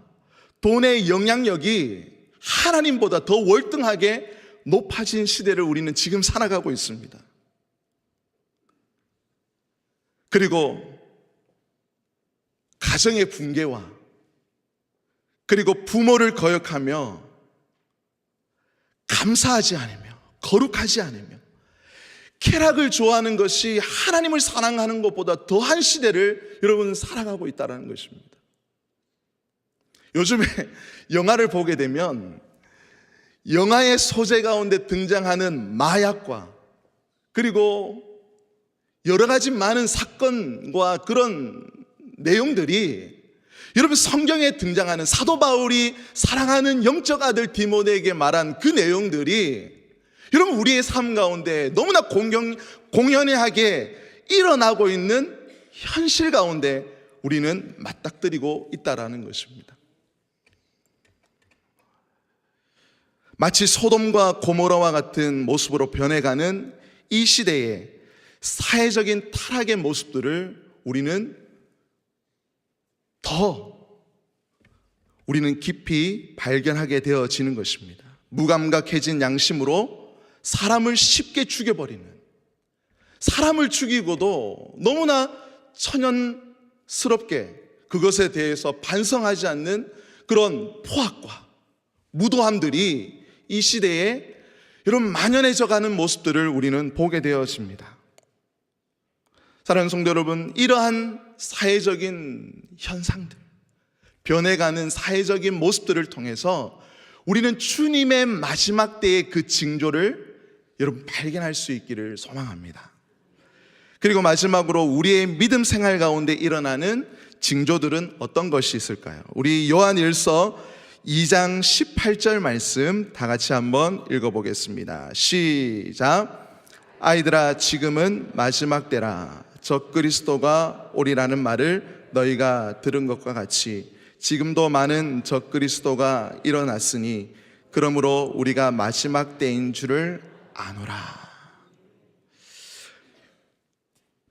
Speaker 2: 돈의 영향력이 하나님보다 더 월등하게 높아진 시대를 우리는 지금 살아가고 있습니다. 그리고 가정의 붕괴와 그리고 부모를 거역하며 감사하지 않으며 거룩하지 않으며 쾌락을 좋아하는 것이 하나님을 사랑하는 것보다 더한 시대를 여러분 살아가고 있다는 것입니다. 요즘에 영화를 보게 되면 영화의 소재 가운데 등장하는 마약과 그리고 여러 가지 많은 사건과 그런 내용들이 여러분 성경에 등장하는 사도 바울이 사랑하는 영적 아들 디모데에게 말한 그 내용들이 여러분 우리의 삶 가운데 너무나 공연하게 일어나고 있는 현실 가운데 우리는 맞닥뜨리고 있다는 것입니다. 마치 소돔과 고모라와 같은 모습으로 변해가는 이 시대에 사회적인 타락의 모습들을 우리는 깊이 발견하게 되어지는 것입니다. 무감각해진 양심으로 사람을 쉽게 죽여버리는, 사람을 죽이고도 너무나 천연스럽게 그것에 대해서 반성하지 않는 그런 포악과 무도함들이 이 시대에 여러분 만연해져 가는 모습들을 우리는 보게 되어집니다. 사랑하는 성도 여러분, 이러한 사회적인 현상들, 변해가는 사회적인 모습들을 통해서 우리는 주님의 마지막 때의 그 징조를 여러분 발견할 수 있기를 소망합니다. 그리고 마지막으로 우리의 믿음 생활 가운데 일어나는 징조들은 어떤 것이 있을까요? 우리 요한일서 2장 18절 말씀 다 같이 한번 읽어보겠습니다. 시작. 아이들아, 지금은 마지막 때라. 적그리스도가 오리라는 말을 너희가 들은 것과 같이 지금도 많은 적그리스도가 일어났으니 그러므로 우리가 마지막 때인 줄을 아노라.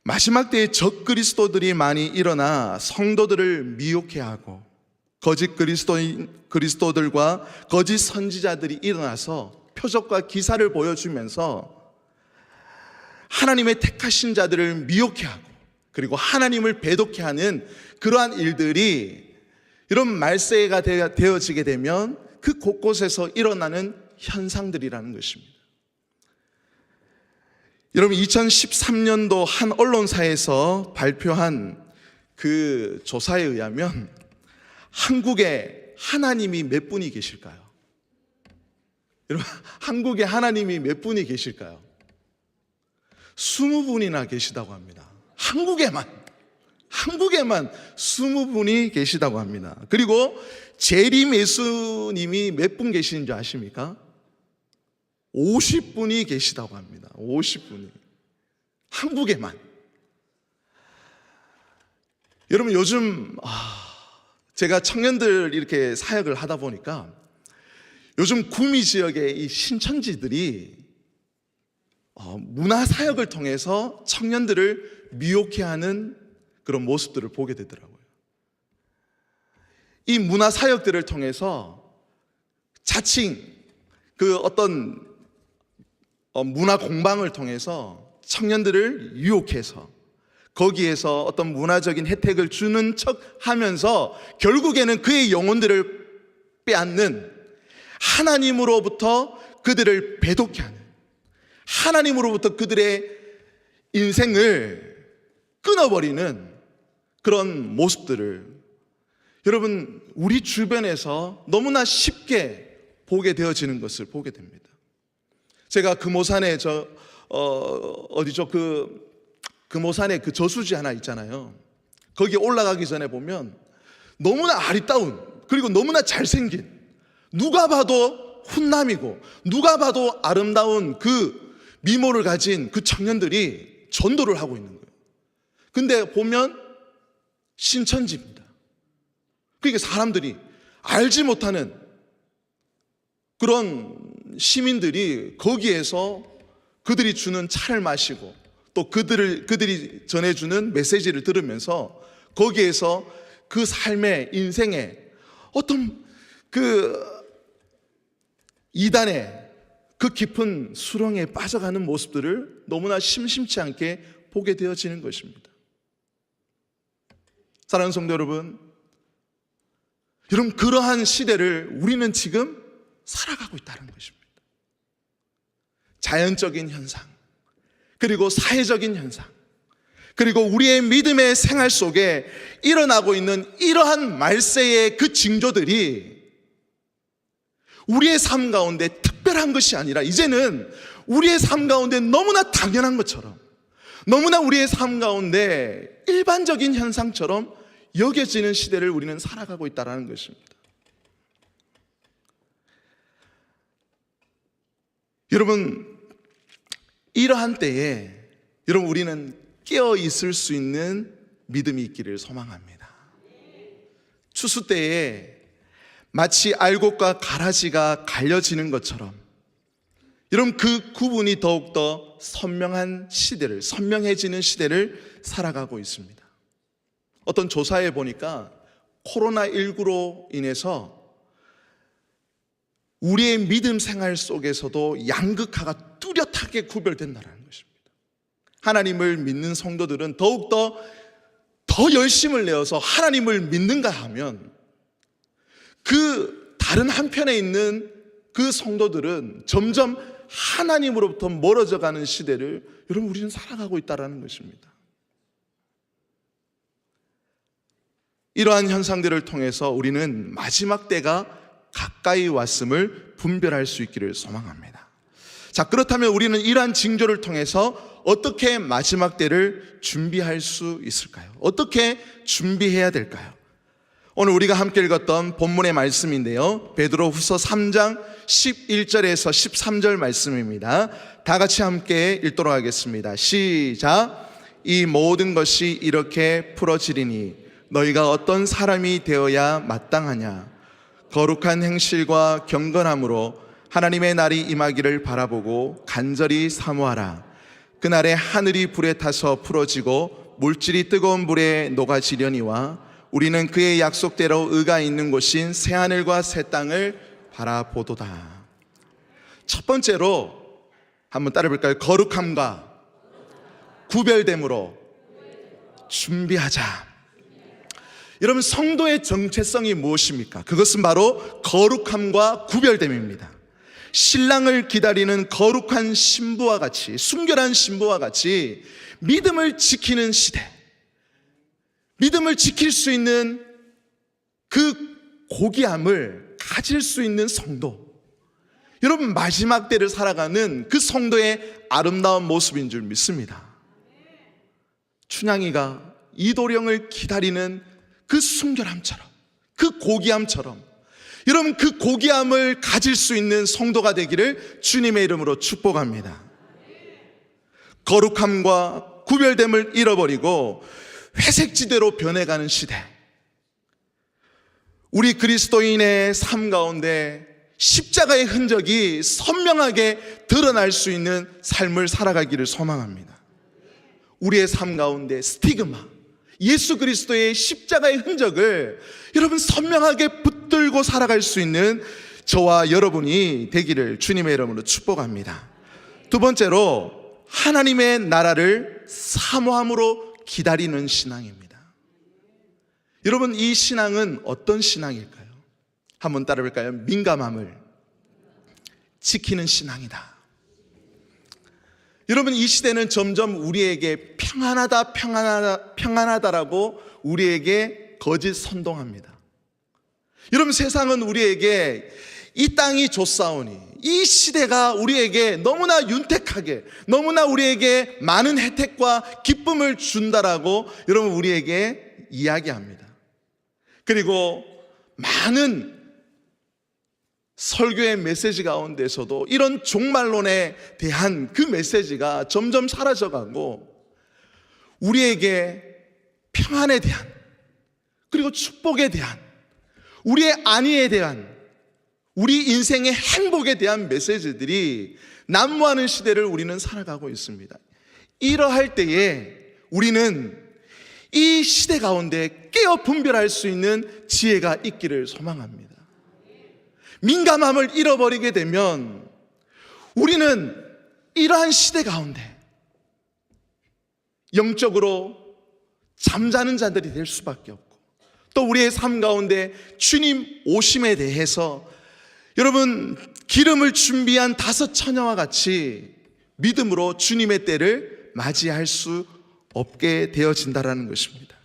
Speaker 2: 마지막 때에 적그리스도들이 많이 일어나 성도들을 미혹해 하고 거짓 그리스도들과 거짓 선지자들이 일어나서 표적과 기사를 보여주면서 하나님의 택하신 자들을 미혹해 하고 그리고 하나님을 배독해 하는 그러한 일들이 이런 말세가 되어지게 되면 그 곳곳에서 일어나는 현상들이라는 것입니다. 여러분, 2013년도 한 언론사에서 발표한 그 조사에 의하면 한국에 하나님이 몇 분이 계실까요? 여러분, 한국에 하나님이 몇 분이 계실까요? 20분이나 계시다고 합니다. 한국에만 20분이 계시다고 합니다. 그리고 재림 예수님이 몇 분 계시는 줄 아십니까? 50분이 계시다고 합니다. 50분이. 한국에만. 여러분, 요즘 제가 청년들 이렇게 사역을 하다 보니까 요즘 구미 지역의 이 신천지들이 문화 사역을 통해서 청년들을 미혹해 하는 그런 모습들을 보게 되더라고요. 이 문화 사역들을 통해서 자칭 그 어떤 문화 공방을 통해서 청년들을 유혹해서 거기에서 어떤 문화적인 혜택을 주는 척 하면서 결국에는 그의 영혼들을 빼앗는, 하나님으로부터 그들을 배독해 하는, 하나님으로부터 그들의 인생을 끊어버리는 그런 모습들을 여러분, 우리 주변에서 너무나 쉽게 보게 되어지는 것을 보게 됩니다. 제가 금오산에 금오산에 그 저수지 하나 있잖아요. 거기 올라가기 전에 보면 너무나 아리따운, 그리고 너무나 잘생긴, 누가 봐도 훈남이고 누가 봐도 아름다운 그 미모를 가진 그 청년들이 전도를 하고 있는 거예요. 근데 보면 신천지입니다. 그러니까 사람들이 알지 못하는 그런 시민들이 거기에서 그들이 주는 차를 마시고 또 그들이 전해주는 메시지를 들으면서 거기에서 그 삶의 인생의 어떤 그 이단의 그 깊은 수렁에 빠져가는 모습들을 너무나 심심치 않게 보게 되어지는 것입니다. 사랑하는 성도 여러분, 그러한 시대를 우리는 지금 살아가고 있다는 것입니다. 자연적인 현상, 그리고 사회적인 현상, 그리고 우리의 믿음의 생활 속에 일어나고 있는 이러한 말세의 그 징조들이 우리의 삶 가운데 특별한 것이 아니라 이제는 우리의 삶 가운데 너무나 당연한 것처럼, 너무나 우리의 삶 가운데 일반적인 현상처럼 여겨지는 시대를 우리는 살아가고 있다는 것입니다. 여러분, 이러한 때에 우리는 깨어 있을 수 있는 믿음이 있기를 소망합니다. 추수 때에 마치 알곡과 가라지가 갈려지는 것처럼 그 구분이 더욱더 선명해지는 시대를 살아가고 있습니다. 어떤 조사에 보니까 코로나19로 인해서 우리의 믿음 생활 속에서도 양극화가 뚜렷하게 구별된다는 것입니다. 하나님을 믿는 성도들은 더욱더 더 열심을 내어서 하나님을 믿는가 하면 그 다른 한편에 있는 그 성도들은 점점 하나님으로부터 멀어져 가는 시대를 우리는 살아가고 있다는 것입니다. 이러한 현상들을 통해서 우리는 마지막 때가 가까이 왔음을 분별할 수 있기를 소망합니다. 자, 그렇다면 우리는 이러한 징조를 통해서 어떻게 마지막 때를 준비할 수 있을까요? 어떻게 준비해야 될까요? 오늘 우리가 함께 읽었던 본문의 말씀인데요, 베드로후서 3장 11절에서 13절 말씀입니다. 다 같이 함께 읽도록 하겠습니다. 시작. 이 모든 것이 이렇게 풀어지리니 너희가 어떤 사람이 되어야 마땅하냐? 거룩한 행실과 경건함으로 하나님의 날이 임하기를 바라보고 간절히 사모하라. 그날에 하늘이 불에 타서 풀어지고 물질이 뜨거운 불에 녹아지려니와 우리는 그의 약속대로 의가 있는 곳인 새하늘과 새 땅을 바라보도다. 첫 번째로 한번 따라해볼까요? 거룩함과 구별됨으로 준비하자. 여러분, 성도의 정체성이 무엇입니까? 그것은 바로 거룩함과 구별됨입니다. 신랑을 기다리는 거룩한 신부와 같이, 순결한 신부와 같이 믿음을 지키는 시대, 믿음을 지킬 수 있는 그 고귀함을 가질 수 있는 성도, 여러분, 마지막 때를 살아가는 그 성도의 아름다운 모습인 줄 믿습니다. 춘향이가 이도령을 기다리는 그 순결함처럼, 그 고귀함처럼, 여러분, 그 고귀함을 가질 수 있는 성도가 되기를 주님의 이름으로 축복합니다. 거룩함과 구별됨을 잃어버리고 회색지대로 변해가는 시대, 우리 그리스도인의 삶 가운데 십자가의 흔적이 선명하게 드러날 수 있는 삶을 살아가기를 소망합니다. 우리의 삶 가운데 스티그마, 예수 그리스도의 십자가의 흔적을 여러분 선명하게 붙들고 살아갈 수 있는 저와 여러분이 되기를 주님의 이름으로 축복합니다. 두 번째로 하나님의 나라를 사모함으로 기다리는 신앙입니다. 여러분, 이 신앙은 어떤 신앙일까요? 한번 따라볼까요? 민감함을 지키는 신앙이다. 여러분, 이 시대는 점점 우리에게 평안하다라고 우리에게 거짓 선동합니다. 여러분, 세상은 우리에게 이 땅이 좋사오니, 이 시대가 우리에게 너무나 윤택하게, 너무나 우리에게 많은 혜택과 기쁨을 준다라고 여러분 우리에게 이야기합니다. 그리고 많은 설교의 메시지 가운데서도 이런 종말론에 대한 그 메시지가 점점 사라져가고 우리에게 평안에 대한, 그리고 축복에 대한, 우리의 안위에 대한, 우리 인생의 행복에 대한 메시지들이 난무하는 시대를 우리는 살아가고 있습니다. 이러할 때에 우리는 이 시대 가운데 깨어 분별할 수 있는 지혜가 있기를 소망합니다. 민감함을 잃어버리게 되면 우리는 이러한 시대 가운데 영적으로 잠자는 자들이 될 수밖에 없고, 또 우리의 삶 가운데 주님 오심에 대해서 여러분 기름을 준비한 5 처녀와 같이 믿음으로 주님의 때를 맞이할 수 없게 되어진다라는 것입니다.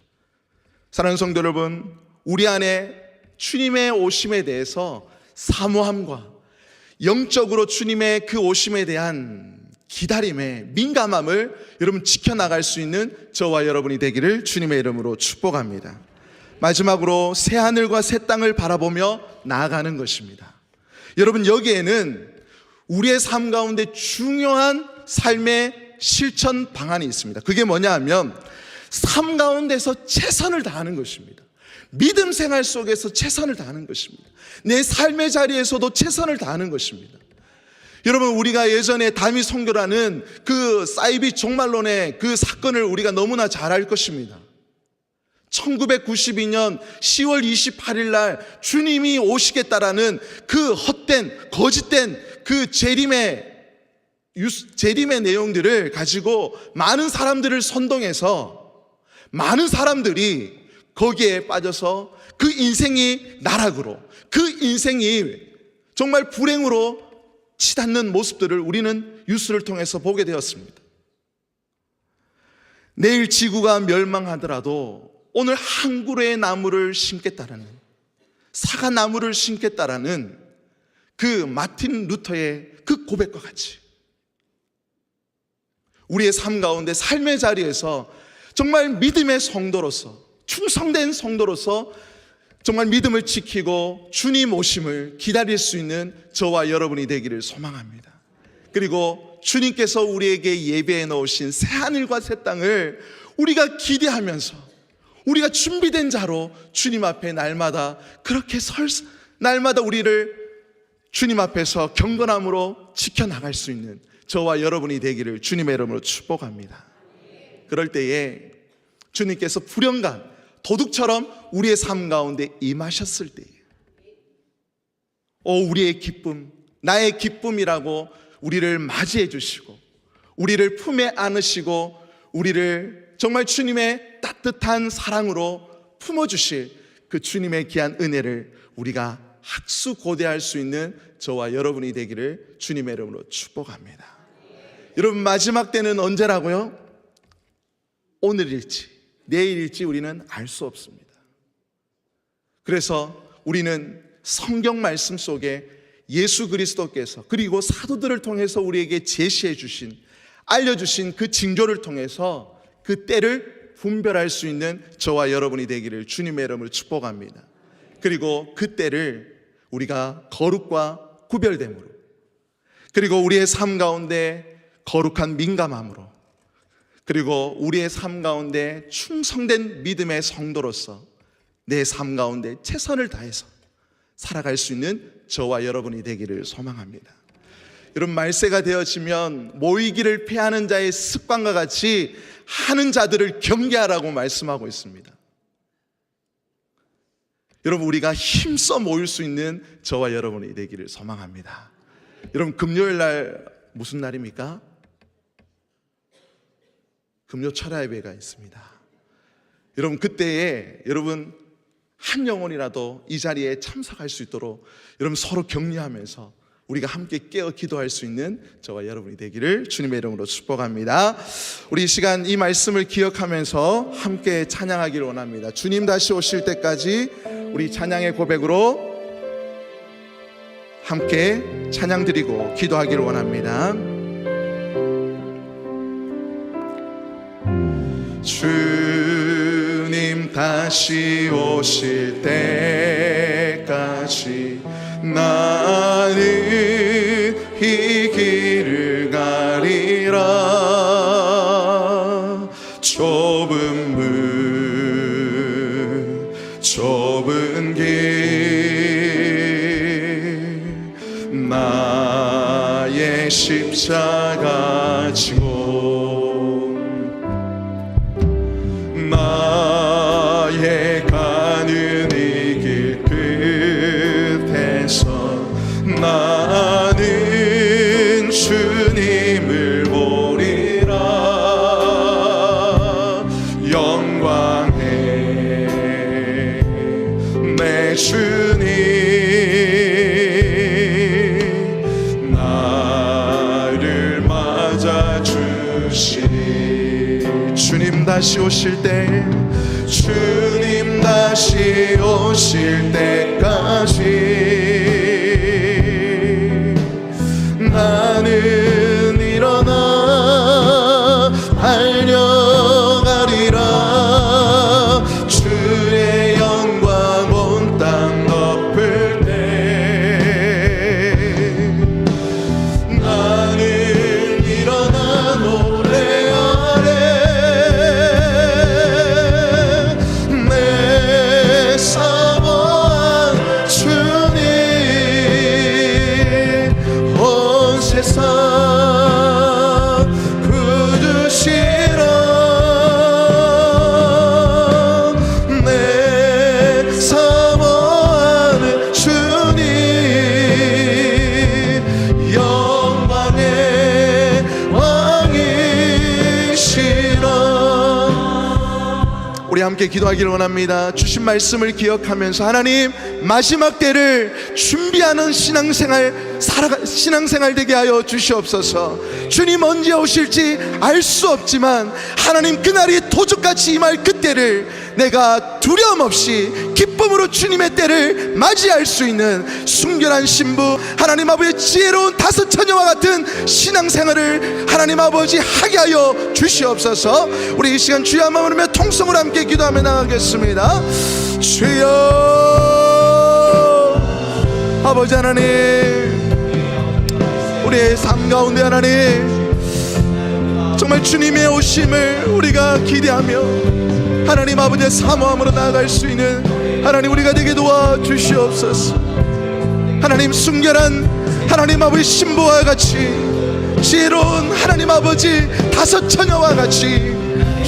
Speaker 2: 사랑하는 성도 여러분, 우리 안에 주님의 오심에 대해서 사모함과 영적으로 주님의 그 오심에 대한 기다림의 민감함을 여러분 지켜나갈 수 있는 저와 여러분이 되기를 주님의 이름으로 축복합니다. 마지막으로 새하늘과 새 땅을 바라보며 나아가는 것입니다. 여러분, 여기에는 우리의 삶 가운데 중요한 삶의 실천 방안이 있습니다. 그게 뭐냐 하면 삶 가운데서 최선을 다하는 것입니다. 믿음 생활 속에서 최선을 다하는 것입니다. 내 삶의 자리에서도 최선을 다하는 것입니다. 여러분, 우리가 예전에 다미 선교라는 그 사이비 종말론의 그 사건을 우리가 너무나 잘 알 것입니다. 1992년 10월 28일 날 주님이 오시겠다라는 그 헛된 거짓된 그 재림의 내용들을 가지고 많은 사람들을 선동해서 많은 사람들이 거기에 빠져서 그 인생이 나락으로, 그 인생이 정말 불행으로 치닫는 모습들을 우리는 뉴스를 통해서 보게 되었습니다. 내일 지구가 멸망하더라도 오늘 한 그루의 나무를 심겠다라는, 사과나무를 심겠다라는 그 마틴 루터의 그 고백과 같이 우리의 삶 가운데 삶의 자리에서 정말 믿음의 성도로서, 충성된 성도로서 정말 믿음을 지키고 주님 오심을 기다릴 수 있는 저와 여러분이 되기를 소망합니다. 그리고 주님께서 우리에게 예배해 놓으신 새하늘과 새 땅을 우리가 기대하면서 우리가 준비된 자로 주님 앞에 날마다 그렇게 날마다 우리를 주님 앞에서 경건함으로 지켜나갈 수 있는 저와 여러분이 되기를 주님의 이름으로 축복합니다. 그럴 때에 주님께서 불현간 도둑처럼 우리의 삶 가운데 임하셨을 때에 우리의 기쁨, 나의 기쁨이라고 우리를 맞이해 주시고 우리를 품에 안으시고 우리를 정말 주님의 따뜻한 사랑으로 품어주실 그 주님의 귀한 은혜를 우리가 학수고대할 수 있는 저와 여러분이 되기를 주님의 이름으로 축복합니다. 여러분, 마지막 때는 언제라고요? 오늘일지 내일일지 우리는 알 수 없습니다. 그래서 우리는 성경 말씀 속에 예수 그리스도께서 그리고 사도들을 통해서 우리에게 제시해 주신, 알려주신 그 징조를 통해서 그 때를 분별할 수 있는 저와 여러분이 되기를 주님의 이름으로 축복합니다. 그리고 그 때를 우리가 거룩과 구별됨으로, 그리고 우리의 삶 가운데 거룩한 민감함으로, 그리고 우리의 삶 가운데 충성된 믿음의 성도로서 내 삶 가운데 최선을 다해서 살아갈 수 있는 저와 여러분이 되기를 소망합니다. 여러분, 말세가 되어지면 모이기를 피하는 자의 습관과 같이 하는 자들을 경계하라고 말씀하고 있습니다. 여러분, 우리가 힘써 모일 수 있는 저와 여러분이 되기를 소망합니다. 여러분, 금요일 날 무슨 날입니까? 금요 철야 예배가 있습니다. 여러분, 그때에 여러분 한 영혼이라도 이 자리에 참석할 수 있도록 여러분 서로 격려하면서 우리가 함께 깨어 기도할 수 있는 저와 여러분이 되기를 주님의 이름으로 축복합니다. 우리 이 시간 이 말씀을 기억하면서 함께 찬양하기를 원합니다. 주님 다시 오실 때까지 우리 찬양의 고백으로 함께 찬양 드리고 기도하기를 원합니다. 주님 다시 오실 때까지 나는 이 길을 가리라. 좁은 문 좁은 길 나의 십자가 지고 나의 가는 이 길 끝에서 나는 주님을 보리라. 영광의 내 주님 나를 맞아주시. 주님 다시 오실 때 주님 다시 오실 때까지 나는 일어나 달려가리라. 주의 영광 온 땅 덮을 때 나는 일어나 노래하리. 내 사모한 주님 온 세상 구주시라. 내 사모한 주님 영광의 왕이시라. 우리 함께 기도하기를 원합니다. 주신 말씀을 기억하면서 하나님 마지막 때를 준비하는 신앙생활 되게 하여 주시옵소서. 주님 언제 오실지 알 수 없지만 하나님 그날이 도적같이 임할 그때를 내가 두려움 없이 기쁨으로 주님의 때를 맞이할 수 있는 순결한 신부 하나님 아버지의 지혜로운 다섯 처녀와 같은 신앙생활을 하나님 아버지 하게 하여 주시옵소서. 우리 이 시간 주여 한번 부르며 통성으로 함께 기도하며 나가겠습니다. 주여 아버지 하나님, 우리의 삶 가운데 하나님 정말 주님의 오심을 우리가 기대하며 하나님 아버지의 사모함으로 나아갈 수 있는 하나님 우리가 되게 도와주시옵소서. 하나님 순결한 하나님 아버지 신부와 같이 지혜로운 하나님 아버지 다섯 처녀와 같이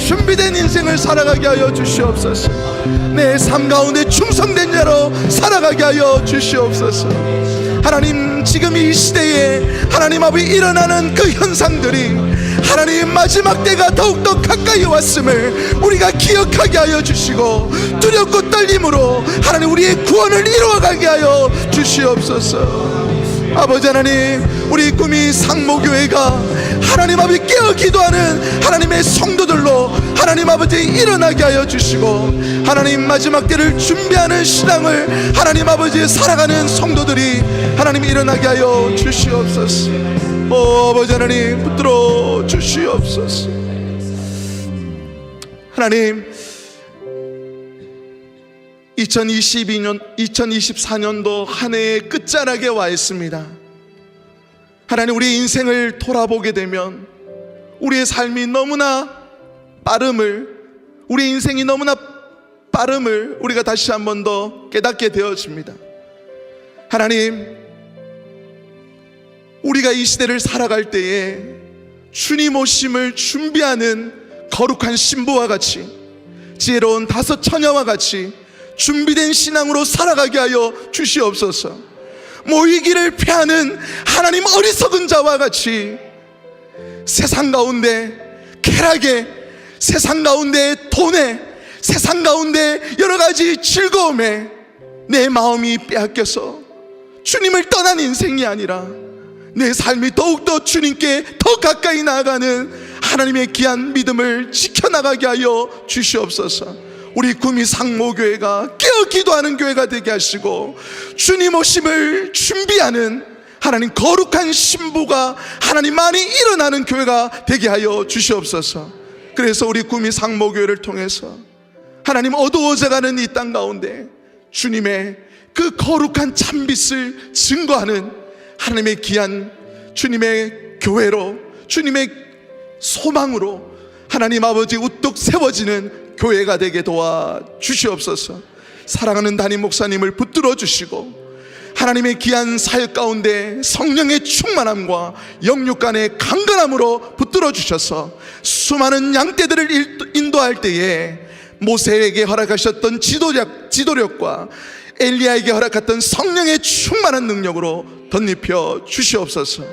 Speaker 2: 준비된 인생을 살아가게 하여 주시옵소서. 내 삶 가운데 충성된 자로 살아가게 하여 주시옵소서. 하나님 지금 이 시대에 하나님 아버지 일어나는 그 현상들이 하나님 마지막 때가 더욱더 가까이 왔음을 우리가 기억하게 하여 주시고 두렵고 떨림으로 하나님 우리의 구원을 이루어가게 하여 주시옵소서. 아버지 하나님, 우리 꿈이 상모교회가 하나님 아버지 깨어 기도하는 하나님의 성도들로 하나님 아버지 일어나게 하여 주시고 하나님 마지막 때를 준비하는 신앙을 하나님 아버지 살아가는 성도들이 하나님 일어나게 하여 주시옵소서. 아버지 하나님 붙들어 주시옵소서. 하나님 2024년도 한 해의 끝자락에 와 있습니다. 하나님 우리 인생을 돌아보게 되면 우리의 삶이 너무나 우리 인생이 너무나 빠름을 우리가 다시 한 번 더 깨닫게 되어집니다. 하나님 우리가 이 시대를 살아갈 때에 주님 오심을 준비하는 거룩한 신부와 같이 지혜로운 다섯 처녀와 같이 준비된 신앙으로 살아가게 하여 주시옵소서. 모이기를 피하는 하나님 어리석은 자와 같이 세상 가운데 쾌락에, 세상 가운데 돈에, 세상 가운데 여러 가지 즐거움에 내 마음이 빼앗겨서 주님을 떠난 인생이 아니라 내 삶이 더욱더 주님께 더 가까이 나아가는 하나님의 귀한 믿음을 지켜나가게 하여 주시옵소서. 우리 구미 상모교회가 깨어 기도하는 교회가 되게 하시고, 주님 오심을 준비하는 하나님 거룩한 신부가 하나님 많이 일어나는 교회가 되게 하여 주시옵소서. 그래서 우리 구미 상모교회를 통해서 하나님 어두워져가는 이 땅 가운데 주님의 그 거룩한 참빛을 증거하는 하나님의 귀한 주님의 교회로, 주님의 소망으로 하나님 아버지 우뚝 세워지는 교회가 되게 도와 주시옵소서. 사랑하는 담임 목사님을 붙들어 주시고 하나님의 귀한 사역 가운데 성령의 충만함과 영육 간의 강건함으로 붙들어 주셔서 수많은 양떼들을 인도할 때에 모세에게 허락하셨던 지도력과 엘리야에게 허락했던 성령의 충만한 능력으로 덧입혀 주시옵소서.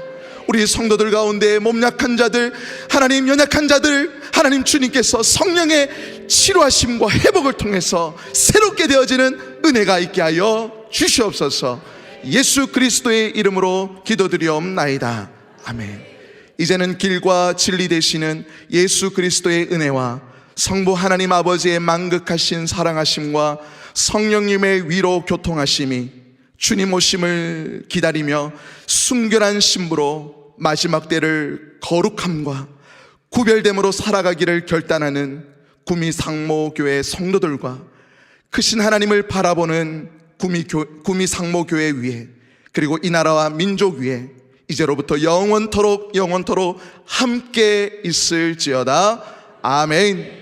Speaker 2: 우리 성도들 가운데 몸 약한 자들, 하나님 연약한 자들, 하나님 주님께서 성령의 치료하심과 회복을 통해서 새롭게 되어지는 은혜가 있게 하여 주시옵소서. 예수 그리스도의 이름으로 기도드리옵나이다. 아멘. 이제는 길과 진리 되시는 예수 그리스도의 은혜와 성부 하나님 아버지의 만극하신 사랑하심과 성령님의 위로 교통하심이 주님 오심을 기다리며 순결한 신부로 마지막 때를 거룩함과 구별됨으로 살아가기를 결단하는 구미 상모교회 성도들과 크신 하나님을 바라보는 구미 상모교회 위에, 그리고 이 나라와 민족 위에 이제로부터 영원토록 함께 있을지어다. 아멘.